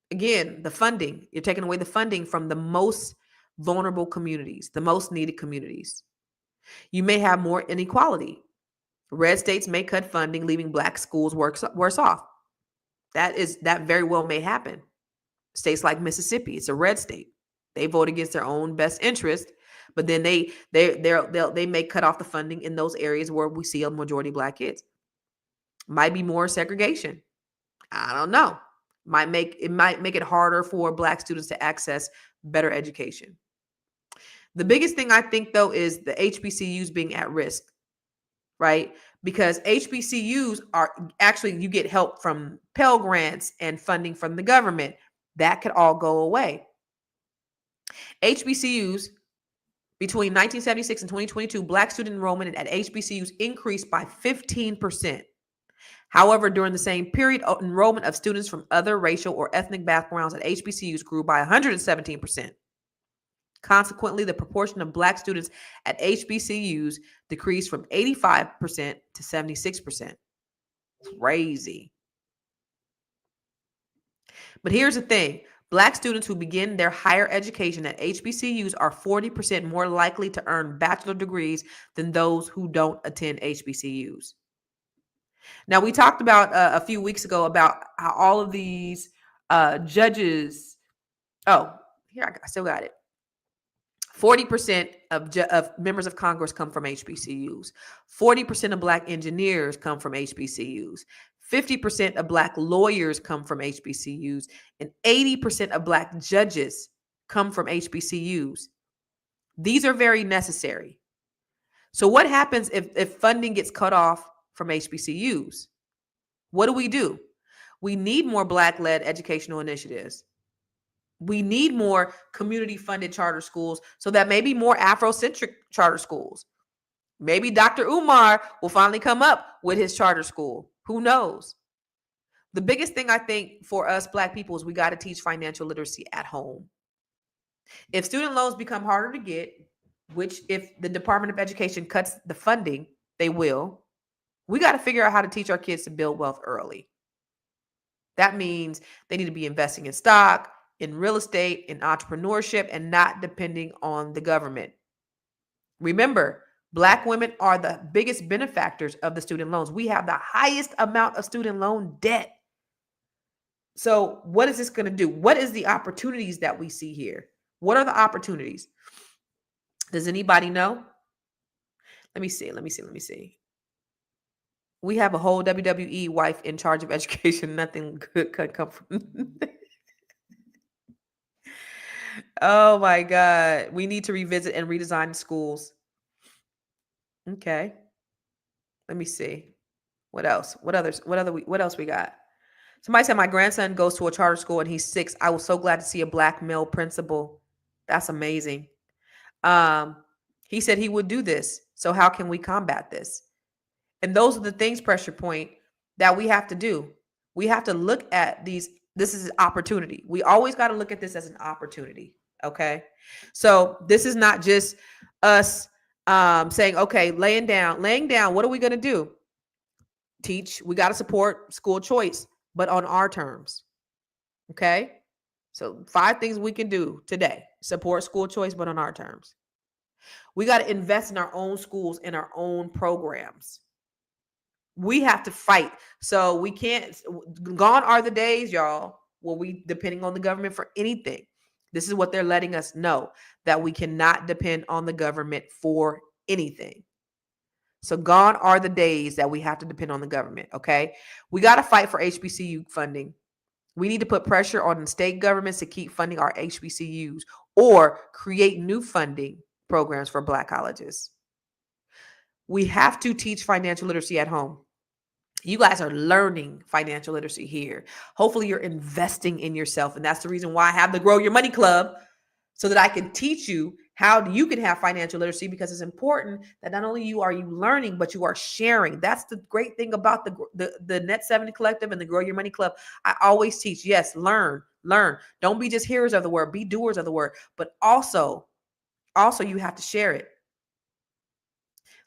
B: again, the funding, you're taking away the funding from the most vulnerable communities, the most needed communities. You may have more inequality. Red states may cut funding, leaving Black schools worse off. That very well may happen. States like Mississippi, it's a red state. They vote against their own best interest, but then they may cut off the funding in those areas where we see a majority of Black kids. Might be more segregation. I don't know. It might make it harder for Black students to access better education. The biggest thing I think, though, is the HBCUs being at risk, right? Because HBCUs are actually, you get help from Pell Grants and funding from the government. That could all go away. HBCUs, between 1976 and 2022, Black student enrollment at HBCUs increased by 15%. However, during the same period, enrollment of students from other racial or ethnic backgrounds at HBCUs grew by 117%. Consequently, the proportion of Black students at HBCUs decreased from 85% to 76%. Crazy. But here's the thing. Black students who begin their higher education at HBCUs are 40% more likely to earn bachelor degrees than those who don't attend HBCUs. Now, we talked about a few weeks ago about how all of these judges, I still got it. 40% of members of Congress come from HBCUs. 40% of Black engineers come from HBCUs. 50% of Black lawyers come from HBCUs. And 80% of Black judges come from HBCUs. These are very necessary. So what happens if funding gets cut off from HBCUs? What do? We need more Black-led educational initiatives. We need more community-funded charter schools so that maybe more Afrocentric charter schools. Maybe Dr. Umar will finally come up with his charter school. Who knows? The biggest thing I think for us Black people is we got to teach financial literacy at home. If student loans become harder to get, which if the Department of Education cuts the funding, they will, we got to figure out how to teach our kids to build wealth early. That means they need to be investing in stock, in real estate, in entrepreneurship, and not depending on the government. Remember, Black women are the biggest benefactors of the student loans. We have the highest amount of student loan debt. So what is this going to do? What is the opportunities that we see here? What are the opportunities? Does anybody know? Let me see. We have a whole WWE wife in charge of education. Nothing good could come from. Oh my God. We need to revisit and redesign schools. Okay. Let me see. What else? What else we got? Somebody said my grandson goes to a charter school and he's 6. I was so glad to see a Black male principal. That's amazing. He said he would do this. So how can we combat this? And those are the things, Pressure Point, that we have to do. We have to look at these. This is an opportunity. We always got to look at this as an opportunity. Okay. So this is not just us saying, okay, laying down. What are we going to do? Teach. We got to support school choice, but on our terms. Okay. So 5 things we can do today. Support school choice, but on our terms. We got to invest in our own schools and our own programs. We have to fight. So we can't, gone are the days, y'all, where we depending on the government for anything. This is what they're letting us know, that we cannot depend on the government for anything. So gone are the days that we have to depend on the government. Okay. We got to fight for HBCU funding. We need to put pressure on the state governments to keep funding our HBCUs or create new funding programs for Black colleges. We have to teach financial literacy at home. You guys are learning financial literacy here. Hopefully you're investing in yourself. And that's the reason why I have the Grow Your Money Club, so that I can teach you how you can have financial literacy, because it's important that not only are you learning, but you are sharing. That's the great thing about the Net 70 Collective and the Grow Your Money Club. I always teach, yes, learn. Don't be just hearers of the word, be doers of the word, but also you have to share it.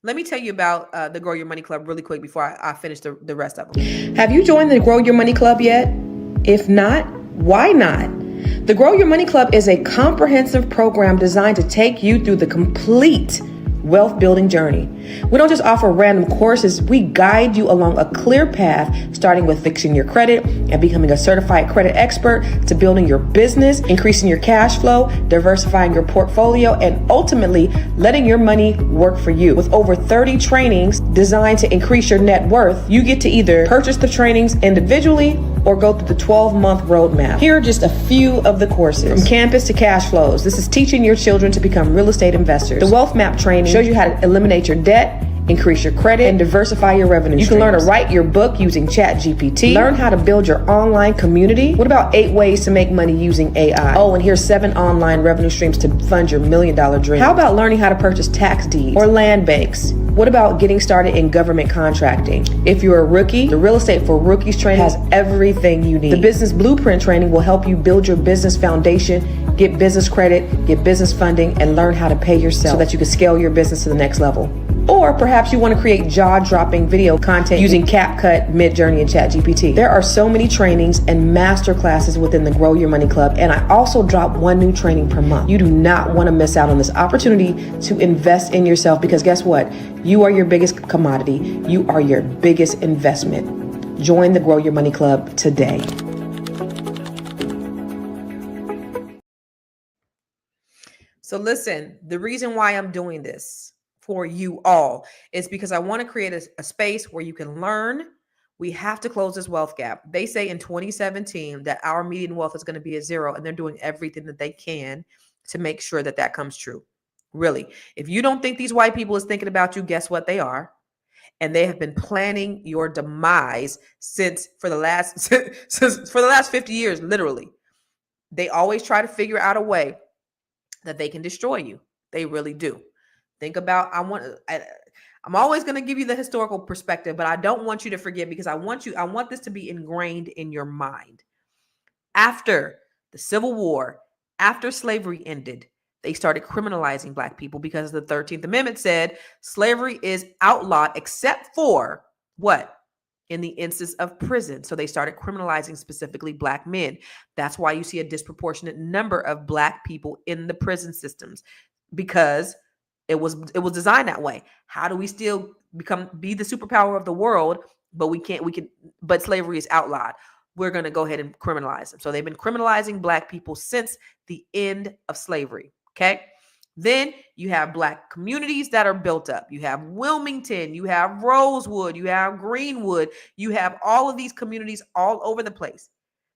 B: Let me tell you about the Grow Your Money Club really quick before I finish the rest of them. Have you joined the Grow Your Money Club yet? If not, why not? The Grow Your Money Club is a comprehensive program designed to take you through the complete wealth building journey. We don't just offer random courses, we guide you along a clear path, starting with fixing your credit and becoming a certified credit expert, to building your business, increasing your cash flow, diversifying your portfolio, and ultimately letting your money work for you. With over 30 trainings designed to increase your net worth, you get to either purchase the trainings individually or go through the 12-month roadmap. Here are just a few of the courses. From campus to cash flows. This is teaching your children to become real estate investors. The wealth map training shows you how to eliminate your debt, increase your credit, and diversify your revenue streams. You can learn to write your book using ChatGPT. Learn how to build your online community. What about 8 ways to make money using AI? Oh, and here's 7 online revenue streams to fund your $1 million dream. How about learning how to purchase tax deeds or land banks? What about getting started in government contracting? If you're a rookie, the Real Estate for Rookies training has everything you need. The Business Blueprint training will help you build your business foundation, get business credit, get business funding, and learn how to pay yourself so that you can scale your business to the next level. Or perhaps you want to create jaw-dropping video content using CapCut, Midjourney, and ChatGPT. There are so many trainings and master classes within the Grow Your Money Club, and I also drop 1 new training per month. You do not want to miss out on this opportunity to invest in yourself, because guess what? You are your biggest commodity. You are your biggest investment. Join the Grow Your Money Club today. So listen, the reason why I'm doing this for you all is because I want to create a space where you can learn. We have to close this wealth gap. They say in 2017 that our median wealth is going to be at 0, and they're doing everything that they can to make sure that that comes true. Really, if you don't think these white people is thinking about you, guess what? They are. And they have been planning your demise for the last 50 years, literally. They always try to figure out a way that they can destroy you. They really do. Think about, I'm always going to give you the historical perspective, but I don't want you to forget, because I want this to be ingrained in your mind. After the Civil War, after slavery ended, they started criminalizing Black people because the 13th Amendment said slavery is outlawed except for what? In the instance of prison. So they started criminalizing specifically Black men. That's why you see a disproportionate number of Black people in the prison systems, because it was designed that way. How do we still be the superpower of the world, but but slavery is outlawed? We're going to go ahead and criminalize them. So they've been criminalizing Black people since the end of slavery. Okay. Then you have Black communities that are built up. You have Wilmington, you have Rosewood, you have Greenwood, you have all of these communities all over the place.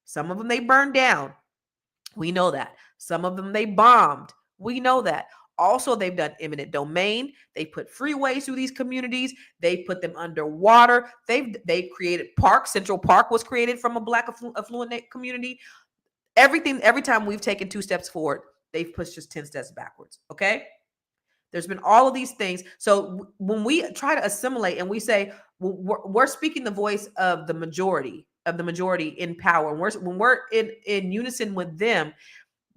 B: Some of them they burned down. We know that. Some of them they bombed. We know that. Also, they've done eminent domain. They put freeways through these communities. They put them underwater. They've created parks. Central Park was created from a Black affluent community. Every time we've taken 2 steps forward, they've pushed us 10 steps backwards. Okay. There's been all of these things. So when we try to assimilate and we say, we're speaking the voice of the majority in power, and when we're in unison with them,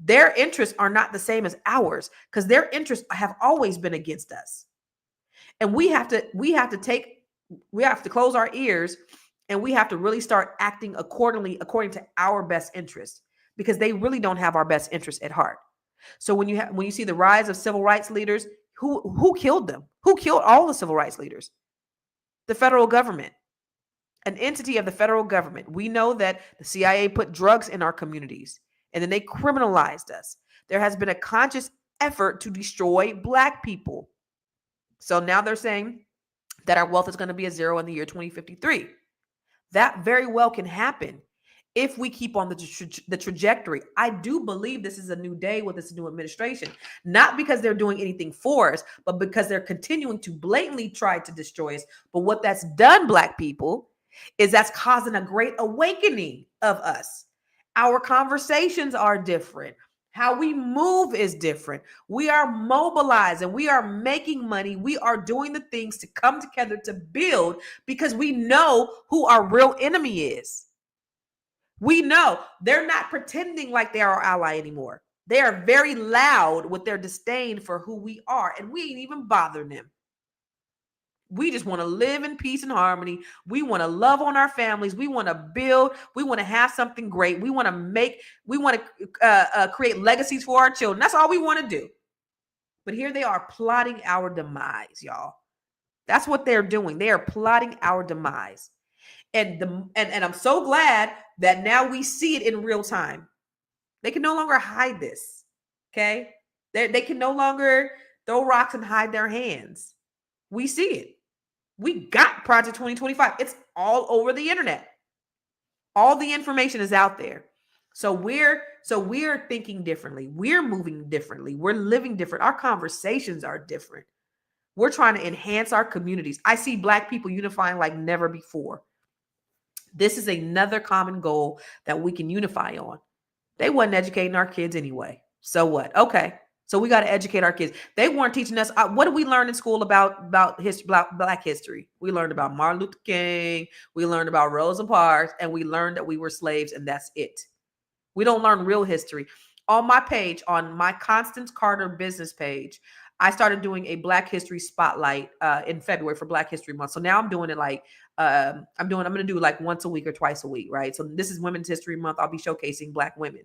B: their interests are not the same as ours, because their interests have always been against us. And we have to close our ears, and we have to really start acting according to our best interests, because they really don't have our best interests at heart. So when you see the rise of civil rights leaders, who killed them? Who killed all the civil rights leaders? The federal government, an entity of the federal government. We know that the CIA put drugs in our communities, and then they criminalized us. There has been a conscious effort to destroy Black people. So now they're saying that our wealth is going to be at 0 in the year 2053. That very well can happen if we keep on the trajectory. I do believe this is a new day with this new administration, not because they're doing anything for us, but because they're continuing to blatantly try to destroy us. But what that's done, Black people, is that's causing a great awakening of us. Our conversations are different. How we move is different. We are mobilized and we are making money. We are doing the things to come together to build, because we know who our real enemy is. We know they're not pretending like they are our ally anymore. They are very loud with their disdain for who we are, and we ain't even bothering them. We just want to live in peace and harmony. We want to love on our families. We want to build. We want to have something great. We want to create legacies for our children. That's all we want to do. But here they are plotting our demise, y'all. That's what they're doing. They are plotting our demise. And I'm so glad that now we see it in real time. They can no longer hide this. Okay? They can no longer throw rocks and hide their hands. We see it. We got Project 2025. It's all over the internet. All the information is out there. So we're thinking differently. We're moving differently. We're living different. Our conversations are different. We're trying to enhance our communities. I see Black people unifying like never before. This is another common goal that we can unify on. They wasn't educating our kids anyway. So what? Okay. So we got to educate our kids. They weren't teaching us. What did we learn in school about history, Black history? We learned about Martin Luther King. We learned about Rosa Parks, and we learned that we were slaves, and that's it. We don't learn real history. On my page, on my Constance Carter business page, I started doing a Black History Spotlight in February for Black History Month. So now I'm doing it like I'm going to do like once a week or twice a week, right? So this is Women's History Month. I'll be showcasing Black women.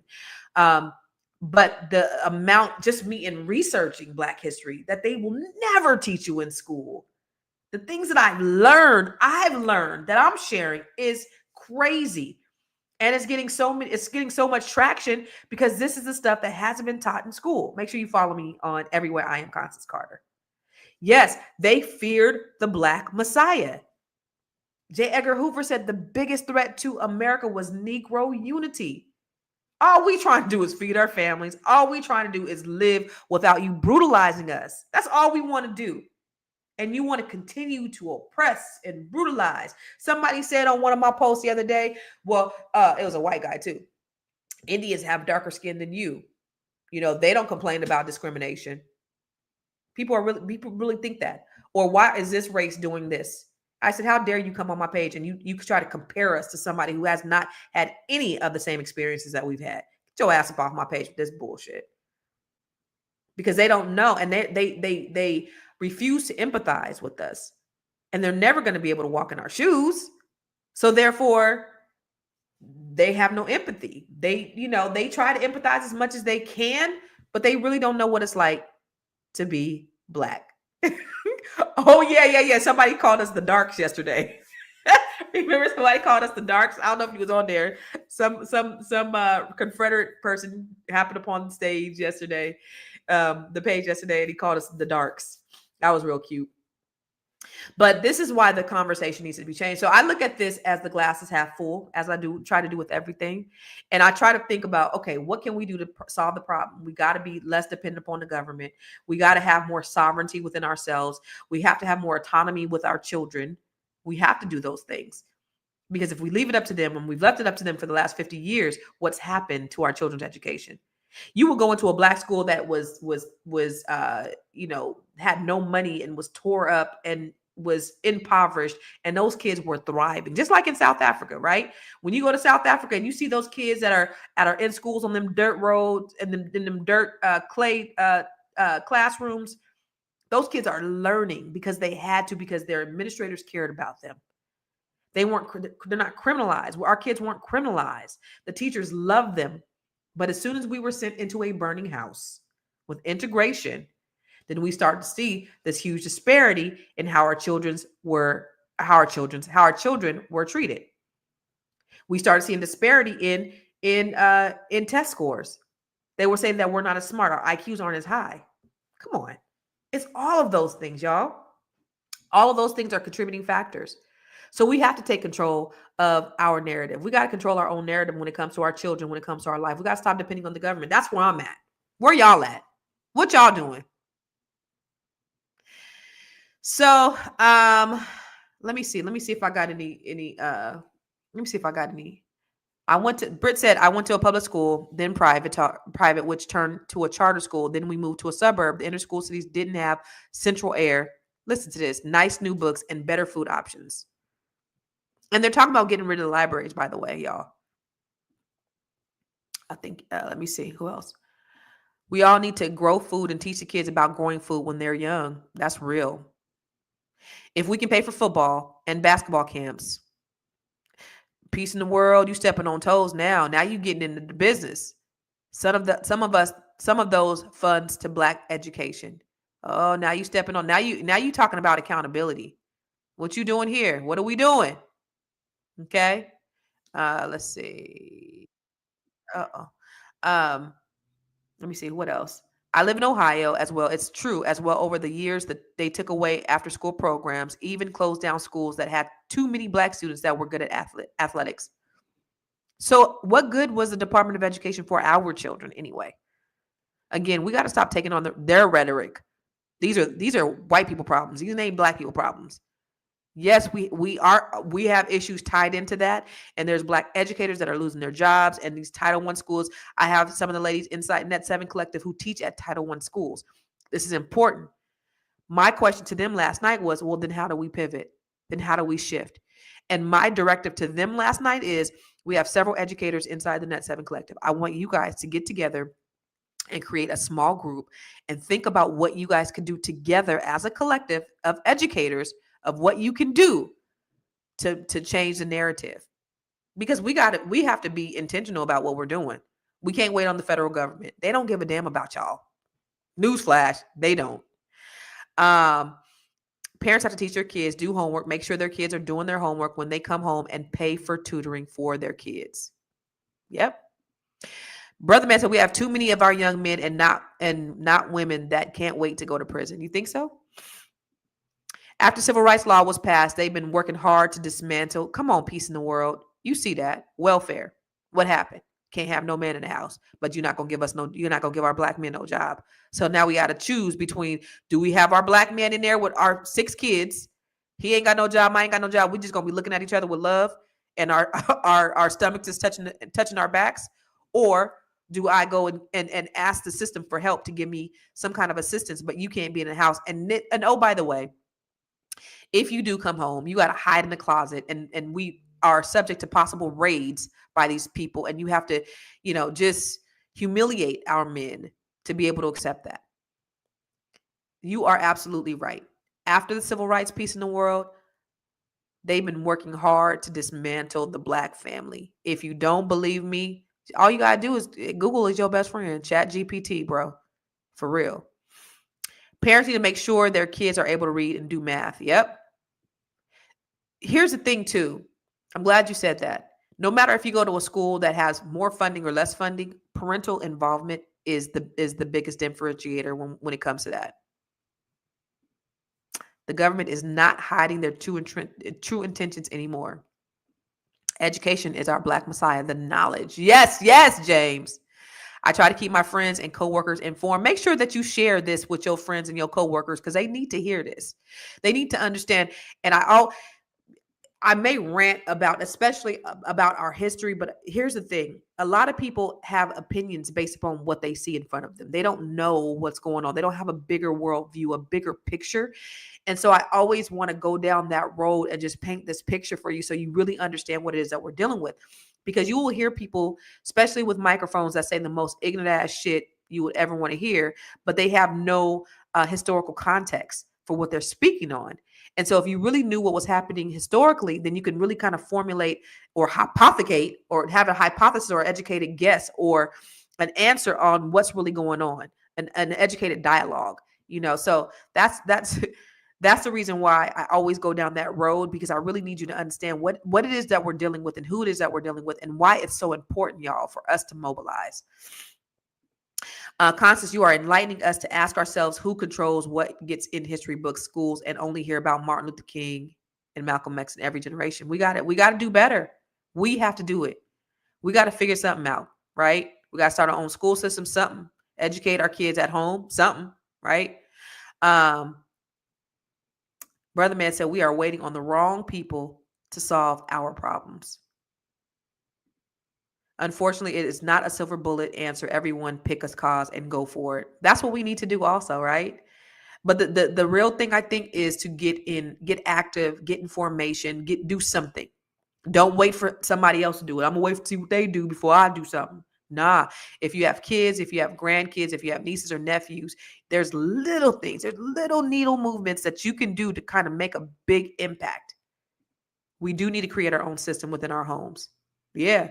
B: But the amount, just me in researching Black history, that they will never teach you in school. The things that I've learned that I'm sharing is crazy. And it's getting so much traction because this is the stuff that hasn't been taught in school. Make sure you follow me on everywhere I am Constance Carter. Yes, they feared the Black Messiah. J. Edgar Hoover said the biggest threat to America was Negro unity. All we trying to do is feed our families. All we trying to do is live without you brutalizing us. That's all we want to do. And you want to continue to oppress and brutalize. Somebody said on one of my posts the other day, well, it was a white guy too. Indians have darker skin than you. You know, they don't complain about discrimination. People really think that. Or why is this race doing this? I said, how dare you come on my page and you try to compare us to somebody who has not had any of the same experiences that we've had. Get your ass up off my page with this bullshit. Because they don't know, and they refuse to empathize with us, and they're never going to be able to walk in our shoes. So therefore, they have no empathy. They try to empathize as much as they can, but they really don't know what it's like to be Black. Oh yeah. Somebody called us the darks yesterday. Remember somebody called us the darks? I don't know if he was on there. Some Confederate person happened upon the stage yesterday, the page yesterday, and he called us the darks. That was real cute. But this is why the conversation needs to be changed. So I look at this as the glass is half full, as I try to do with everything. And I try to think about, okay, what can we do to solve the problem? We got to be less dependent upon the government. We got to have more sovereignty within ourselves. We have to have more autonomy with our children. We have to do those things. Because if we leave it up to them, and we've left it up to them for the last 50 years, what's happened to our children's education? You will go into a Black school that was had no money and was tore up and was impoverished, and those kids were thriving, just like in South Africa, right? When you go to South Africa and you see those kids that are in schools on them dirt roads and them dirt clay classrooms, those kids are learning because they had to, because their administrators cared about them. They're not criminalized. Our kids weren't criminalized. The teachers loved them. But as soon as we were sent into a burning house with integration, then we start to see this huge disparity in how our children were treated. We started seeing disparity in test scores. They were saying that we're not as smart. Our IQs aren't as high. Come on. It's all of those things, y'all. All of those things are contributing factors. So we have to take control of our narrative. We got to control our own narrative when it comes to our children, when it comes to our life. We got to stop depending on the government. That's where I'm at. Where y'all at? What y'all doing? So let me see if I got any Britt said, I went to a public school, then private, which turned to a charter school. Then we moved to a suburb. The inner school cities didn't have central air. Listen to this: nice new books and better food options. And they're talking about getting rid of the libraries, by the way, y'all. I think, let me see, who else? We all need to grow food and teach the kids about growing food when they're young. That's real. If we can pay for football and basketball camps, peace in the world, you stepping on toes now. Now you getting into the business. Some of those funds to Black education. Oh, now you stepping on, now you talking about accountability. What you doing here? What are we doing? Okay. Let's see. Let me see what else. I live in Ohio as well. It's true as well. Over the years that they took away after school programs, even closed down schools that had too many Black students that were good at athletics. So what good was the Department of Education for our children anyway? Again, we got to stop taking on their rhetoric. These are white people problems. These ain't black people problems. Yes, we have issues tied into that, and there's black educators that are losing their jobs, and these Title I schools. I have some of the ladies inside Net 7 Collective who teach at Title I schools. This is important. My question to them last night was, well, then how do we pivot? Then how do we shift? And my directive to them last night is, we have several educators inside the Net 7 Collective. I want you guys to get together and create a small group and think about what you guys could do together as a collective of educators, of what you can do to change the narrative. Because we have to be intentional about what we're doing. We can't wait on the federal government. They don't give a damn about y'all. Newsflash, they don't. Parents have to teach their kids, do homework, make sure their kids are doing their homework when they come home, and pay for tutoring for their kids. Yep. Brother Man said, we have too many of our young men and not women that can't wait to go to prison. You think so? After civil rights law was passed, they've been working hard to dismantle. Come on, peace in the world. You see that. Welfare. What happened? Can't have no man in the house, but you're not going to give our black men no job. So now we got to choose between, do we have our black man in there with our 6 kids? He ain't got no job. I ain't got no job. We just going to be looking at each other with love, and our stomachs is touching our backs. Or do I go and ask the system for help to give me some kind of assistance, but you can't be in the house? And oh, by the way, if you do come home, you got to hide in the closet, and we are subject to possible raids by these people. And you have to, just humiliate our men to be able to accept that. You are absolutely right. After the civil rights, peace in the world, they've been working hard to dismantle the black family. If you don't believe me, all you got to do is Google is your best friend. Chat GPT, bro. For real. Parents need to make sure their kids are able to read and do math. Yep. Here's the thing too. I'm glad you said that. No matter if you go to a school that has more funding or less funding, parental involvement is the biggest differentiator when it comes to that. The government is not hiding their true intentions anymore. Education is our black messiah, the knowledge. Yes, James. I try to keep my friends and coworkers informed. Make sure that you share this with your friends and your coworkers, because they need to hear this. They need to understand. And I may rant especially about our history, but here's the thing. A lot of people have opinions based upon what they see in front of them. They don't know what's going on. They don't have a bigger worldview, a bigger picture. And so I always want to go down that road and just paint this picture for you so you really understand what it is that we're dealing with. Because you will hear people, especially with microphones, that say the most ignorant ass shit you would ever want to hear, but they have no historical context for what they're speaking on. And so if you really knew what was happening historically, then you can really kind of formulate or hypothecate or have a hypothesis or educated guess or an answer on what's really going on, an educated dialogue, so that's the reason why I always go down that road, because I really need you to understand what it is that we're dealing with and who it is that we're dealing with and why it's so important, y'all, for us to mobilize. Constance, you are enlightening us to ask ourselves who controls what gets in history books, schools, and only hear about Martin Luther King and Malcolm X in every generation. We got to do better. We have to do it. We got to figure something out, right? We got to start our own school system, something. Educate our kids at home, something, right? Brother Man said, we are waiting on the wrong people to solve our problems. Unfortunately, it is not a silver bullet answer. Everyone pick a cause and go for it. That's what we need to do also, right? But the real thing, I think, is to get active, get information, do something. Don't wait for somebody else to do it. I'm going to wait to see what they do before I do something. Nah. If you have kids, if you have grandkids, if you have nieces or nephews, there's little things, there's little needle movements that you can do to kind of make a big impact. We do need to create our own system within our homes. Yeah.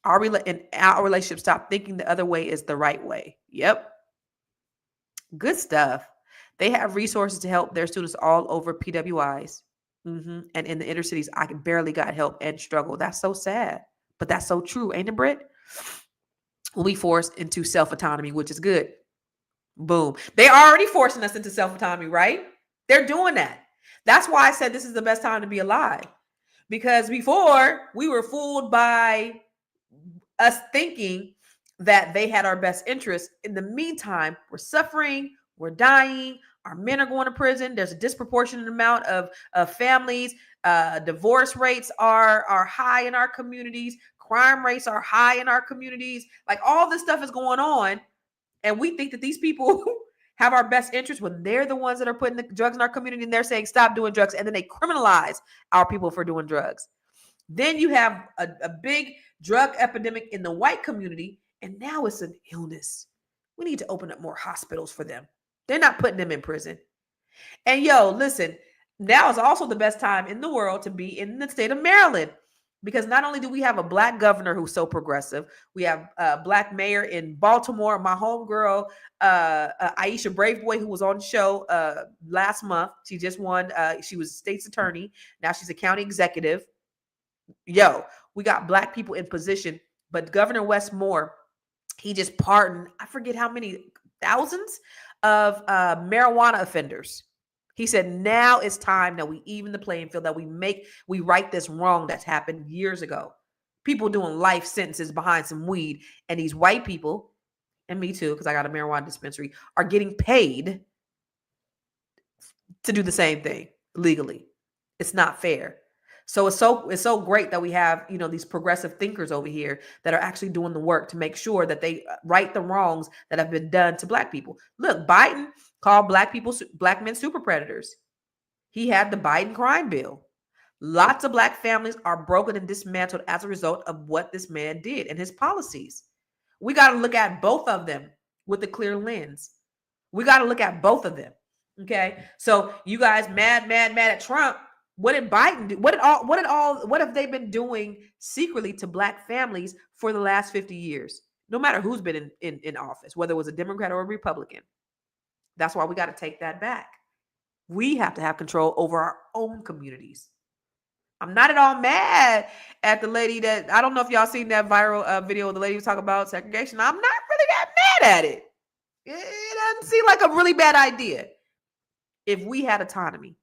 B: Our relationship, stop thinking the other way is the right way. Yep. Good stuff. They have resources to help their students all over PWIs. And in the inner cities, I barely got help and struggle. That's so sad, but that's so true. Ain't it, Britt? We'll be forced into self-autonomy, which is good. Boom. They're already forcing us into self-autonomy, right? They're doing that. That's why I said this is the best time to be alive. Because before we were fooled by us thinking that they had our best interests. In the meantime, we're suffering, we're dying, our men are going to prison. There's a disproportionate amount of families. Divorce rates are high in our communities. Crime rates are high in our communities. Like all this stuff is going on. And we think that these people have our best interest when they're the ones that are putting the drugs in our community and they're saying, stop doing drugs. And then they criminalize our people for doing drugs. Then you have a big drug epidemic in the white community. And now it's an illness. We need to open up more hospitals for them. They're not putting them in prison. And listen, now is also the best time in the world to be in the state of Maryland. Because not only do we have a Black governor who's so progressive, we have a Black mayor in Baltimore, my homegirl, Aisha Braveboy, who was on the show last month. She just won. She was state's attorney. Now she's a county executive. We got Black people in position. But Governor Wes Moore, he just pardoned, I forget how many thousands of marijuana offenders. He said, now it's time that we even the playing field, that we right this wrong that's happened years ago. People doing life sentences behind some weed, and these white people, and me too, because I got a marijuana dispensary, are getting paid to do the same thing legally. It's not fair. So it's so great that we have, these progressive thinkers over here that are actually doing the work to make sure that they right the wrongs that have been done to Black people. Look, Biden called Black men super predators. He had the Biden crime bill. Lots of Black families are broken and dismantled as a result of what this man did and his policies. We got to look at both of them with a clear lens. We got to look at both of them. Okay. So you guys mad at Trump. What did Biden do? What have they been doing secretly to Black families for the last 50 years? No matter who's been in office, whether it was a Democrat or a Republican. That's why we got to take that back. We have to have control over our own communities. I'm not at all mad at the lady that, I don't know if y'all seen that viral video of the lady who talking about segregation. I'm not really that mad at it. It doesn't seem like a really bad idea if we had autonomy.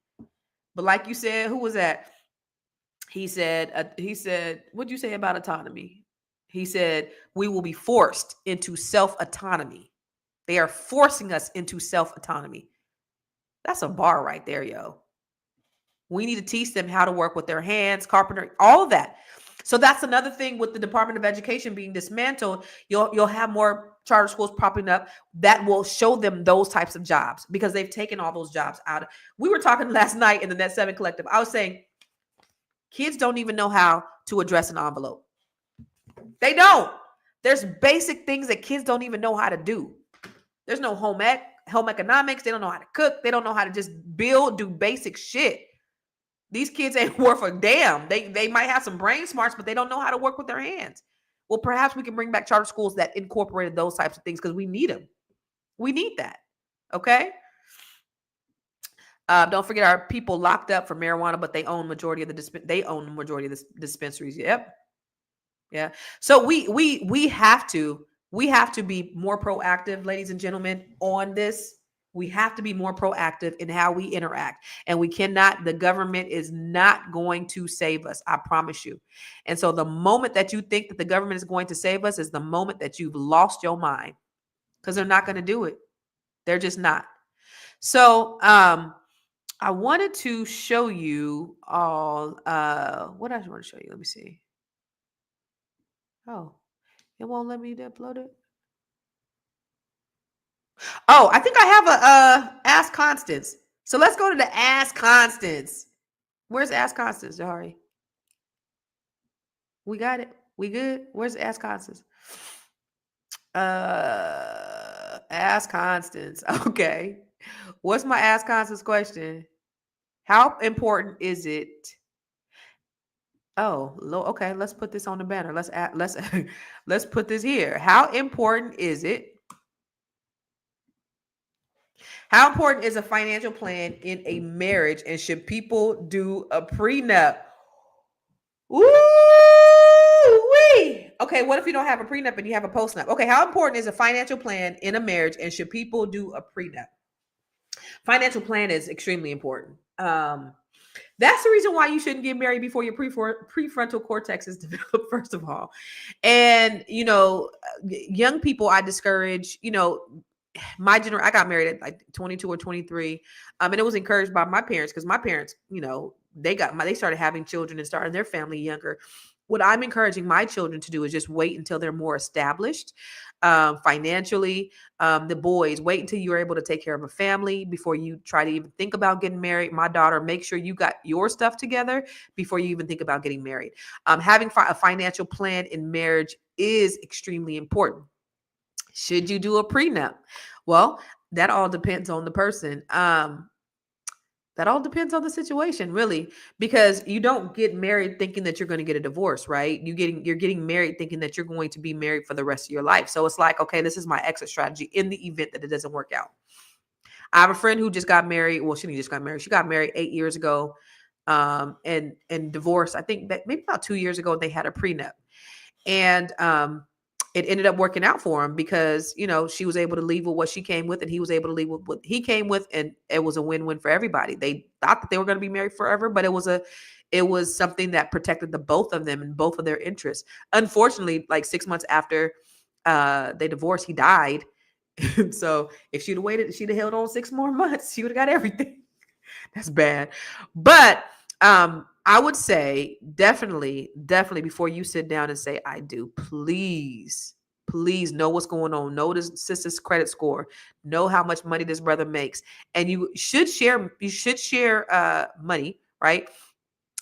B: But like you said, who was that? He said, what'd you say about autonomy? He said, we will be forced into self-autonomy. They are forcing us into self-autonomy. That's a bar right there, yo. We need to teach them how to work with their hands, carpentry, all of that. So that's another thing with the Department of Education being dismantled. You'll have more charter schools popping up that will show them those types of jobs because they've taken all those jobs out. We were talking last night in the Net 7 Collective. I was saying kids don't even know how to address an envelope. They don't. There's basic things that kids don't even know how to do. There's no home economics. They don't know how to cook. They don't know how to just do basic shit. These kids ain't worth a damn. They might have some brain smarts, but they don't know how to work with their hands. Well, perhaps we can bring back charter schools that incorporated those types of things because we need them. We need that. Okay. Don't forget our people locked up for marijuana, but they own the majority of the dispensaries. Yep. Yeah. So we have to be more proactive, ladies and gentlemen, on this. We have to be more proactive in how we interact. And the government is not going to save us. I promise you. And so the moment that you think that the government is going to save us is the moment that you've lost your mind, because they're not going to do it. They're just not. So I wanted to show you all, what I want to show you. Let me see. Oh, it won't let me upload it. Oh, I think I have a Ask Constance. So let's go to the Ask Constance. Where's Ask Constance, Jahari? We got it. We good? Where's Ask Constance? Ask Constance. Okay. What's my Ask Constance question? How important is it? Oh, okay. Let's put this on the banner. Let's put this here. How important is it? How important is a financial plan in a marriage, and should people do a prenup? Ooh-wee. Okay, what if you don't have a prenup and you have a postnup? Okay, how important is a financial plan in a marriage, and should people do a prenup? Financial plan is extremely important. That's the reason why you shouldn't get married before your prefrontal cortex is developed, first of all. And, young people, I discourage, my generation, I got married at like 22 or 23. And it was encouraged by my parents because my parents, they started having children and starting their family younger. What I'm encouraging my children to do is just wait until they're more established financially. The boys, wait until you're able to take care of a family before you try to even think about getting married. My daughter, make sure you got your stuff together before you even think about getting married. Having a financial plan in marriage is extremely important. Should you do a prenup? Well, that all depends on the person. That all depends on the situation, really, because you don't get married thinking that you're going to get a divorce, right? You're getting married thinking that you're going to be married for the rest of your life. So it's like, okay, this is my exit strategy in the event that it doesn't work out. I have a friend who just got married. Well, she didn't just got married. She got married 8 years ago, and divorced. I think that maybe about 2 years ago they had a prenup, and it ended up working out for him because, she was able to leave with what she came with and he was able to leave with what he came with. And it was a win-win for everybody. They thought that they were going to be married forever, but it was something that protected the both of them and both of their interests. Unfortunately, like 6 months after they divorced, he died. So if she'd have waited, she'd have held on 6 more months. She would have got everything. That's bad. But I would say definitely before you sit down and say, I do, please know what's going on. Know this sister's credit score. Know how much money this brother makes. And you should share money, right?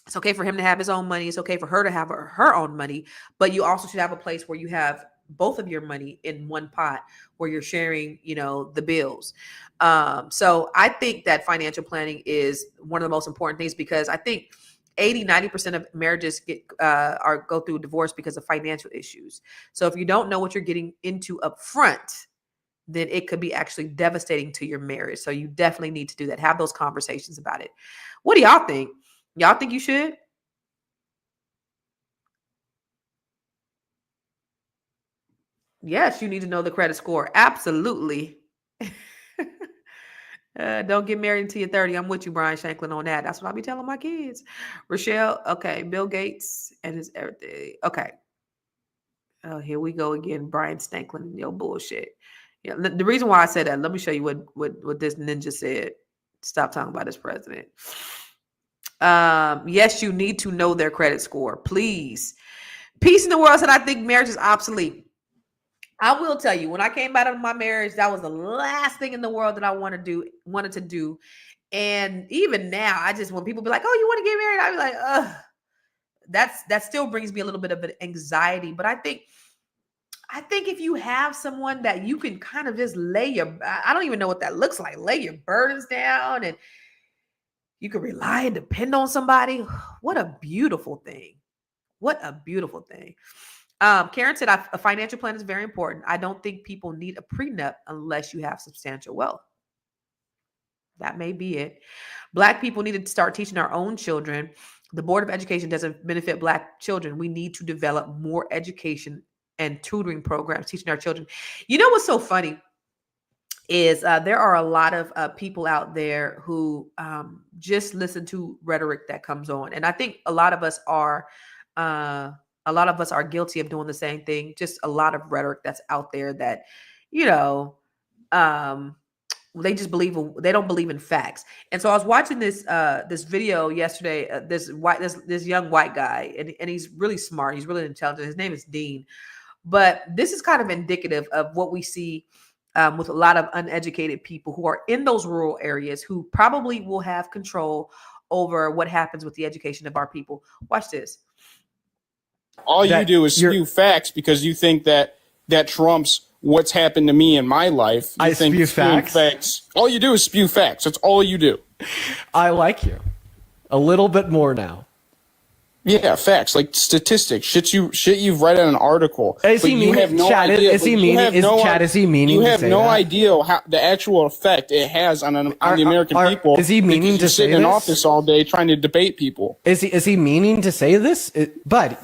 B: It's okay for him to have his own money. It's okay for her to have her own money. But you also should have a place where you have both of your money in one pot where you're sharing, the bills. So I think that financial planning is one of the most important things because I think 80-90% of marriages go through divorce because of financial issues. So if you don't know what you're getting into up front, then it could be actually devastating to your marriage. So you definitely need to do that. Have those conversations about it. What do y'all think? Y'all think you should? Yes, you need to know the credit score. Absolutely. Don't get married until you're 30. I'm with you, Brian Shanklin, on that. That's what I'll be telling my kids. Rochelle, okay. Bill Gates and his everything. Okay. Oh, here we go again. Brian Shanklin and your bullshit. Yeah. The reason why I said that, let me show you what this ninja said. Stop talking about his president. Yes, you need to know their credit score. Please. Peace in the world said, I think marriage is obsolete. I will tell you, when I came out of my marriage, that was the last thing in the world that I wanted to do. And even now, when people be like, oh, you want to get married? I'd be like, ugh. That still brings me a little bit of an anxiety. But I think if you have someone that you can kind of just I don't even know what that looks like, lay your burdens down and you can rely and depend on somebody. What a beautiful thing. What a beautiful thing. Karen said, a financial plan is very important. I don't think people need a prenup unless you have substantial wealth. That may be it. Black people need to start teaching our own children. The Board of Education doesn't benefit Black children. We need to develop more education and tutoring programs teaching our children. You know what's so funny is there are a lot of people out there who just listen to rhetoric that comes on. And I think a lot of us are guilty of doing the same thing. Just a lot of rhetoric that's out there that, they just they don't believe in facts. And so I was watching this video yesterday, this young white guy, and he's really smart. He's really intelligent. His name is Dean. But this is kind of indicative of what we see with a lot of uneducated people who are in those rural areas who probably will have control over what happens with the education of our people. Watch this.
E: All you do is spew facts because you think that trumps what's happened to me in my life. I spew facts. All you do is spew facts. That's all you do.
F: I like you a little bit more now.
E: Yeah, facts like statistics. Shit you've read in an article.
F: Is he meaning? Is he meaning?
E: You have no idea how the actual effect it has on the American people.
F: Is he meaning to say
E: sitting in office all day trying to debate people?
F: Is he meaning to say this, bud?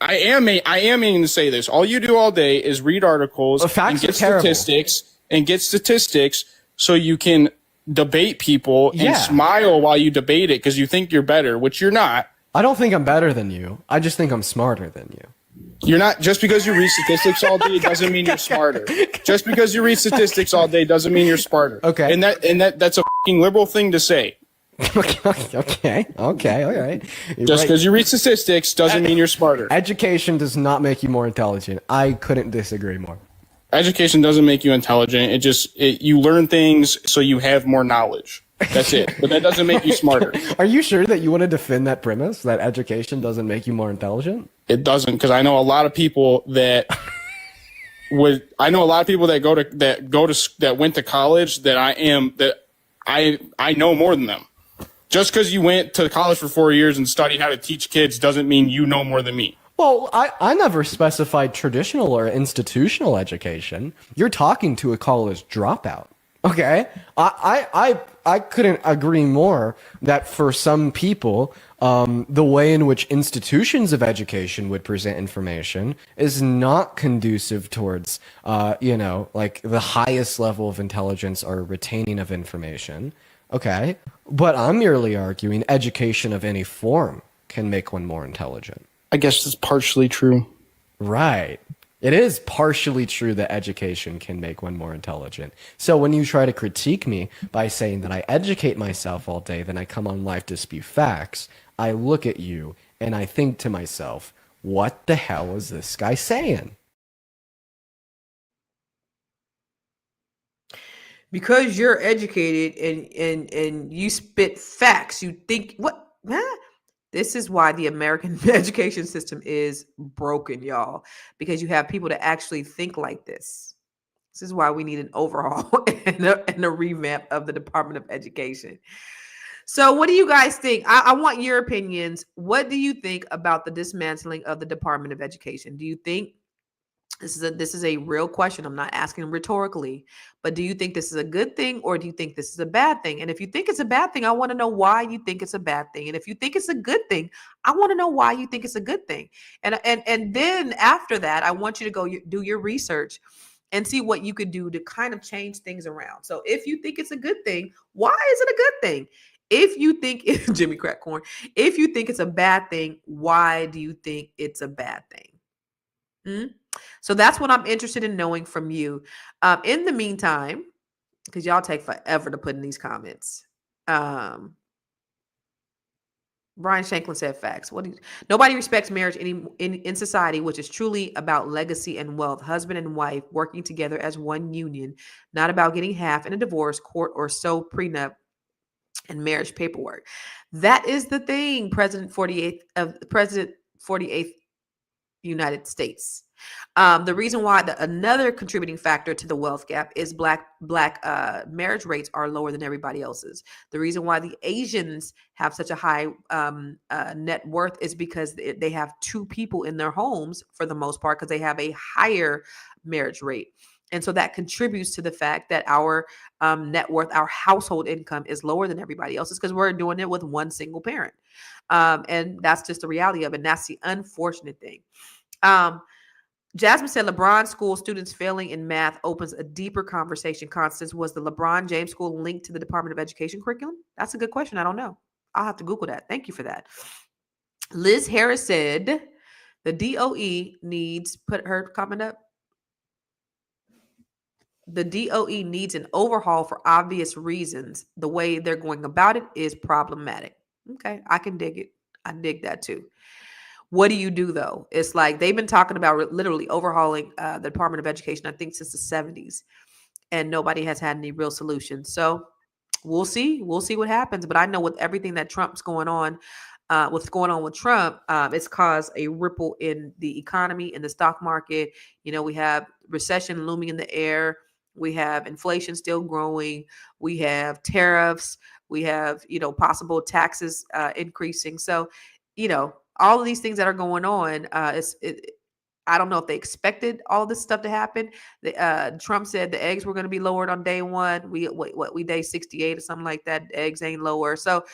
E: I am meaning to say this. All you do all day is read articles and get statistics so you can debate people and smile while you debate it because you think you're better, which you're not.
F: I don't think I'm better than you. I just think I'm smarter than you.
E: You're not. Just because you read statistics all day doesn't mean you're smarter. Just because you read statistics all day doesn't mean you're smarter.
F: Okay.
E: And that's a fucking liberal thing to say.
F: Okay. All right.
E: Just because you read statistics doesn't mean you're smarter.
F: Education does not make you more intelligent. I couldn't disagree more.
E: Education doesn't make you intelligent. You learn things so you have more knowledge. That's it. But that doesn't make you smarter.
F: Are you sure that you want to defend that premise that education doesn't make you more intelligent?
E: It doesn't, because I know a lot of people that that went to college that I know more than them. Just because you went to college for 4 years and studied how to teach kids doesn't mean you know more than me.
F: Well, I never specified traditional or institutional education. You're talking to a college dropout. Okay. I couldn't agree more that for some people, the way in which institutions of education would present information is not conducive towards, like the highest level of intelligence or retaining of information. Okay. But I'm merely arguing education of any form can make one more intelligent.
E: I guess it's partially true.
F: Right. It is partially true that education can make one more intelligent. So when you try to critique me by saying that I educate myself all day, then I come on live to spew facts, I look at you and I think to myself, what the hell is this guy saying?
B: Because you're educated and you spit facts, you think, what? Huh? This is why the American education system is broken, y'all, because you have people that actually think like this. This is why we need an overhaul and a revamp of the Department of Education. So what do you guys think? I want your opinions. What do you think about the dismantling of the Department of Education? Do you think this is a real question? I'm not asking rhetorically, but do you think this is a good thing or do you think this is a bad thing? And if you think it's a bad thing, I want to know why you think it's a bad thing. And if you think it's a good thing, I want to know why you think it's a good thing. And then after that, I want you to go do your research and see what you could do to kind of change things around. So if you think it's a good thing, why is it a good thing? If you think Jimmy Crack Corn, if you think it's a bad thing, why do you think it's a bad thing? So that's what I'm interested in knowing from you. In the meantime, because y'all take forever to put in these comments. Brian Shanklin said facts. Nobody respects marriage in society, which is truly about legacy and wealth. Husband and wife working together as one union, not about getting half in a divorce, court, or so prenup and marriage paperwork. That is the thing, President 48th United States. The reason why another contributing factor to the wealth gap is black marriage rates are lower than everybody else's. The reason why the Asians have such a high net worth is because they have two people in their homes for the most part, because they have a higher marriage rate. And so that contributes to the fact that our net worth, our household income is lower than everybody else's because we're doing it with one single parent. And that's just the reality of it. And that's the unfortunate thing. Jasmine said LeBron school students failing in math opens a deeper conversation. Constance, was the LeBron James school linked to the Department of Education curriculum? That's a good question. I don't know. I'll have to Google that. Thank you for that. Liz Harris said the DOE needs, put her comment up. The DOE needs an overhaul for obvious reasons. The way they're going about it is problematic. Okay, I can dig it. I dig that too. What do you do though? It's like they've been talking about literally overhauling the Department of Education, I think since the 70s, and nobody has had any real solutions. So we'll see. We'll see what happens. But I know with everything that Trump's going on, what's going on with Trump, it's caused a ripple in the economy, in the stock market. You know, we have recession looming in the air. We have inflation still growing. We have tariffs. We have, possible taxes increasing. So, all of these things that are going on, I don't know if they expected all this stuff to happen. Trump said the eggs were going to be lowered on day one. We day 68 or something like that. The eggs ain't lower. So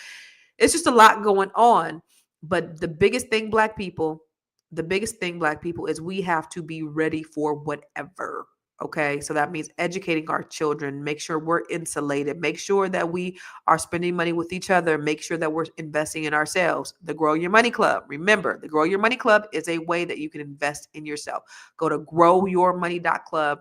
B: it's just a lot going on. But the biggest thing, black people, is we have to be ready for whatever. Okay, so that means educating our children, make sure we're insulated, make sure that we are spending money with each other, make sure that we're investing in ourselves. The Grow Your Money Club. Remember, the Grow Your Money Club is a way that you can invest in yourself. Go to growyourmoney.club.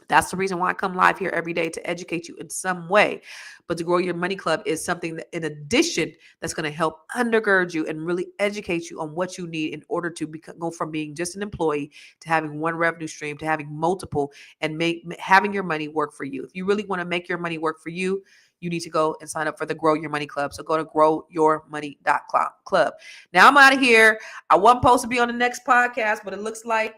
B: That's the reason why I come live here every day, to educate you in some way. But the Grow Your Money Club is something that, in addition, that's going to help undergird you and really educate you on what you need in order to go from being just an employee to having one revenue stream, to having multiple, and having your money work for you. If you really want to make your money work for you, you need to go and sign up for the Grow Your Money Club. So go to growyourmoney.club. Now I'm out of here. I wasn't supposed to be on the next podcast, but it looks like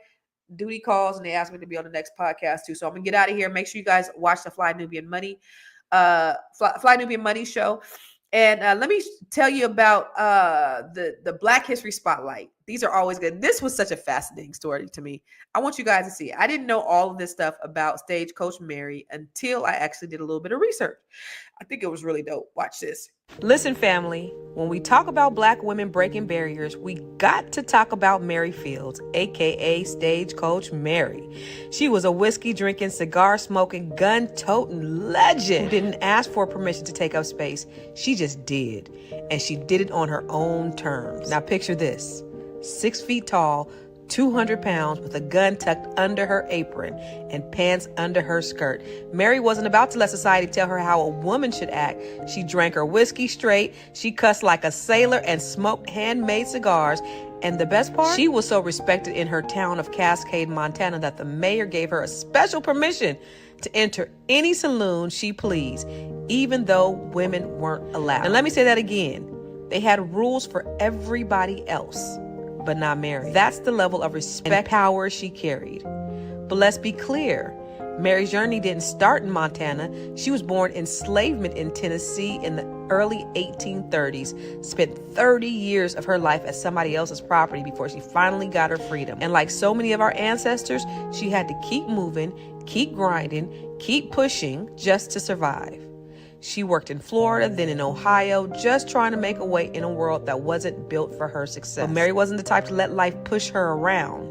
B: duty calls and they asked me to be on the next podcast too. So I'm gonna get out of here. Make sure you guys watch the Fly Nubian Money show. And let me tell you about the Black History Spotlight. These are always good. This was such a fascinating story to me. I want you guys to see it. I didn't know all of this stuff about Stagecoach Mary until I actually did a little bit of research. I think it was really dope. Watch this. Listen, family, when we talk about Black women breaking barriers, we got to talk about Mary Fields, aka Stagecoach Mary. She was a whiskey drinking, cigar smoking, gun toting legend who didn't ask for permission to take up space. She just did. And she did it on her own terms. Now picture this: 6 feet tall, 200 pounds, with a gun tucked under her apron and pants under her skirt. Mary wasn't about to let society tell her how a woman should act. She drank her whiskey straight, she cussed like a sailor, and smoked handmade cigars. And the best part, she was so respected in her town of Cascade, Montana, that the mayor gave her a special permission to enter any saloon she pleased, even though women weren't allowed. And let me say that again. They had rules for everybody else, but not Mary. That's the level of respect and power she carried. But let's be clear, Mary's journey didn't start in Montana. She was born in enslavement in Tennessee in the early 1830s, spent 30 years of her life as somebody else's property before she finally got her freedom. And like so many of our ancestors, she had to keep moving, keep grinding, keep pushing just to survive. She worked in Florida, then in Ohio, just trying to make a way in a world that wasn't built for her success. But Mary wasn't the type to let life push her around.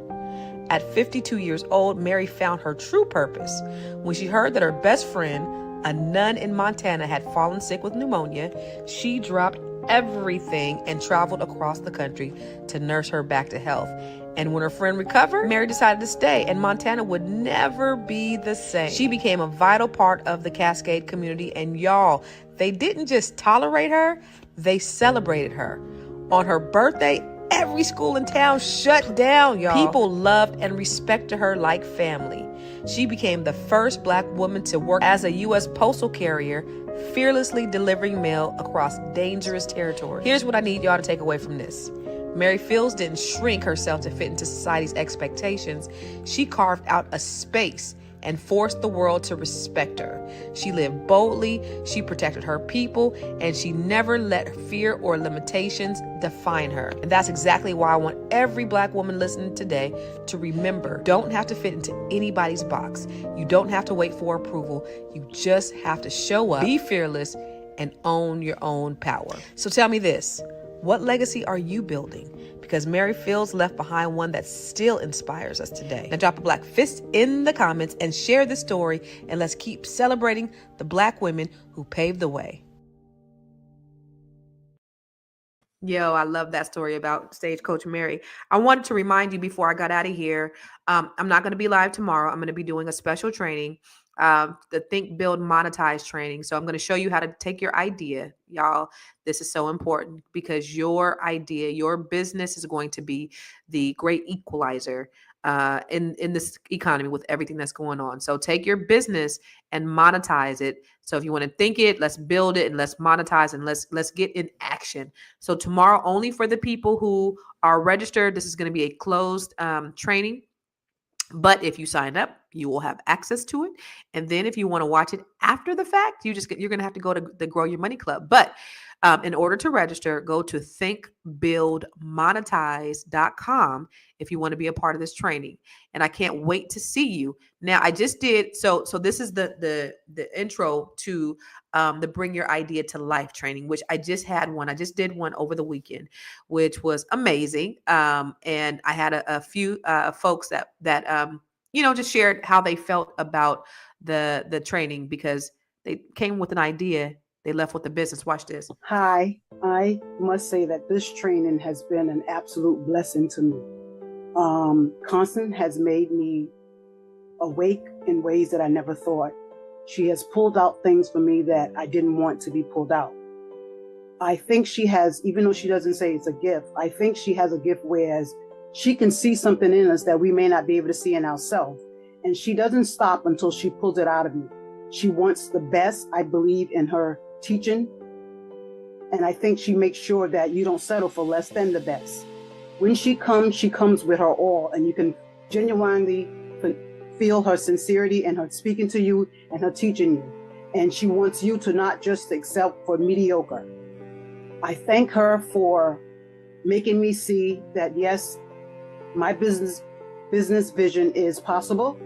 B: At 52 years old, Mary found her true purpose when she heard that her best friend, a nun in Montana, had fallen sick with pneumonia. She dropped everything and traveled across the country to nurse her back to health. And when her friend recovered, Mary decided to stay, and Montana would never be the same. She became a vital part of the Cascade community, and y'all, they didn't just tolerate her, they celebrated her. On her birthday, every school in town shut down, y'all. People loved and respected her like family. She became the first Black woman to work as a U.S. postal carrier, fearlessly delivering mail across dangerous territory. Here's what I need y'all to take away from this. Mary Fields didn't shrink herself to fit into society's expectations. She carved out a space and forced the world to respect her. She lived boldly, she protected her people, and she never let fear or limitations define her. And that's exactly why I want every Black woman listening today to remember, you don't have to fit into anybody's box. You don't have to wait for approval. You just have to show up, be fearless, and own your own power. So tell me this. What legacy are you building? Because Mary Fields left behind one that still inspires us today. Now drop a Black fist in the comments and share this story, and let's keep celebrating the Black women who paved the way. Yo, I love that story about Stagecoach Mary. I wanted to remind you before I got out of here, I'm not going to be live tomorrow. I'm going to be doing a special training, the Think, Build, Monetize training. So I'm going to show you how to take your idea. Y'all, this is so important because your idea, your business is going to be the great equalizer in this economy with everything that's going on. So take your business and monetize it. So if you want to think it, let's build it and let's monetize and let's get in action. So tomorrow, only for the people who are registered, this is going to be a closed training. But if you sign up, you will have access to it. And then if you want to watch it after the fact, you're going to have to go to the Grow Your Money Club. But in order to register, go to thinkbuildmonetize.com if you want to be a part of this training. And I can't wait to see you. Now, I just did. So this is the intro to the Bring Your Idea to Life training, which I just had one. I just did one over the weekend, which was amazing. And I had a few folks that just shared how they felt about the training, because they came with an idea. They left with the business. Watch this.
G: Hi, I must say that this training has been an absolute blessing to me. Constance has made me awake in ways that I never thought. She has pulled out things for me that I didn't want to be pulled out. I think she has, even though she doesn't say it's a gift, I think she has a gift whereas she can see something in us that we may not be able to see in ourselves. And she doesn't stop until she pulls it out of me. She wants the best. I believe in her teaching. And I think she makes sure that you don't settle for less than the best. When she comes with her all, and you can genuinely feel her sincerity and her speaking to you and her teaching you. And she wants you to not just accept for mediocre. I thank her for making me see that, yes, my business vision is possible.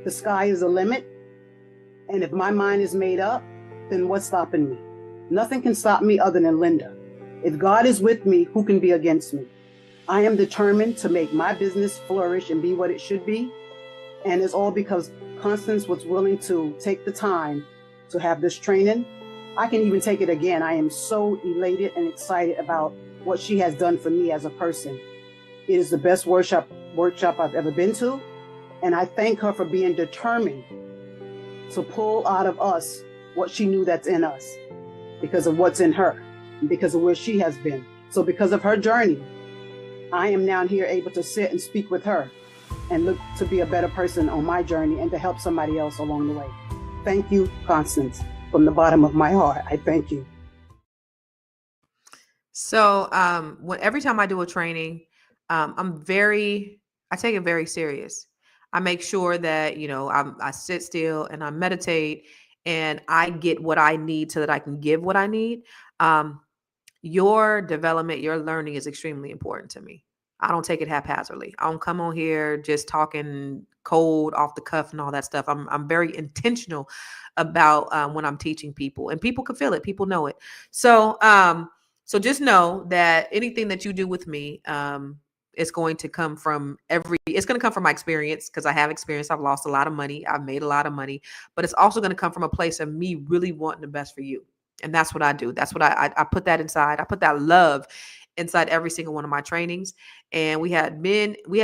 G: The sky is the limit. And if my mind is made up, then what's stopping me? Nothing can stop me other than Linda. If God is with me, who can be against me? I am determined to make my business flourish and be what it should be. And it's all because Constance was willing to take the time to have this training. I can even take it again. I am so elated and excited about what she has done for me as a person. It is the best workshop I've ever been to. And I thank her for being determined to pull out of us what she knew that's in us because of what's in her and because of where she has been. So because of her journey, I am now here able to sit and speak with her and look to be a better person on my journey and to help somebody else along the way. Thank you, Constance. From the bottom of my heart, I thank you.
B: So every time I do a training, I take it very serious. I make sure that, I sit still and I meditate and I get what I need so that I can give what I need. Your development, your learning is extremely important to me. I don't take it haphazardly. I don't come on here just talking cold off the cuff and all that stuff. I'm very intentional about when I'm teaching people, and people can feel it. People know it. So just know that anything that you do with me, it's going to come from my experience, because I have experience. I've lost a lot of money. I've made a lot of money, but it's also going to come from a place of me really wanting the best for you. And that's what I do. That's what I put that inside. I put that love inside every single one of my trainings. And we had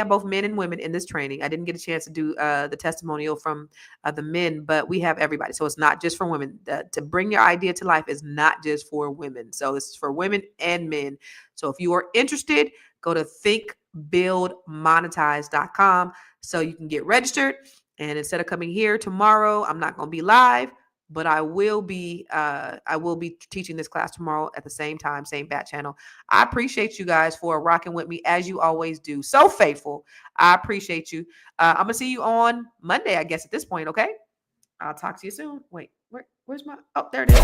B: both men and women in this training. I didn't get a chance to do the testimonial from the men, but we have everybody. So it's not just for women. To bring your idea to life is not just for women. So this is for women and men. So if you are interested, go to thinkbuildmonetize.com so you can get registered. And instead of coming here tomorrow, I'm not going to be live, but I will be teaching this class tomorrow at the same time, same bat channel. I appreciate you guys for rocking with me as you always do. So faithful. I appreciate you. I'm going to see you on Monday, I guess, at this point. Okay. I'll talk to you soon. Wait, where's my, oh, there it is.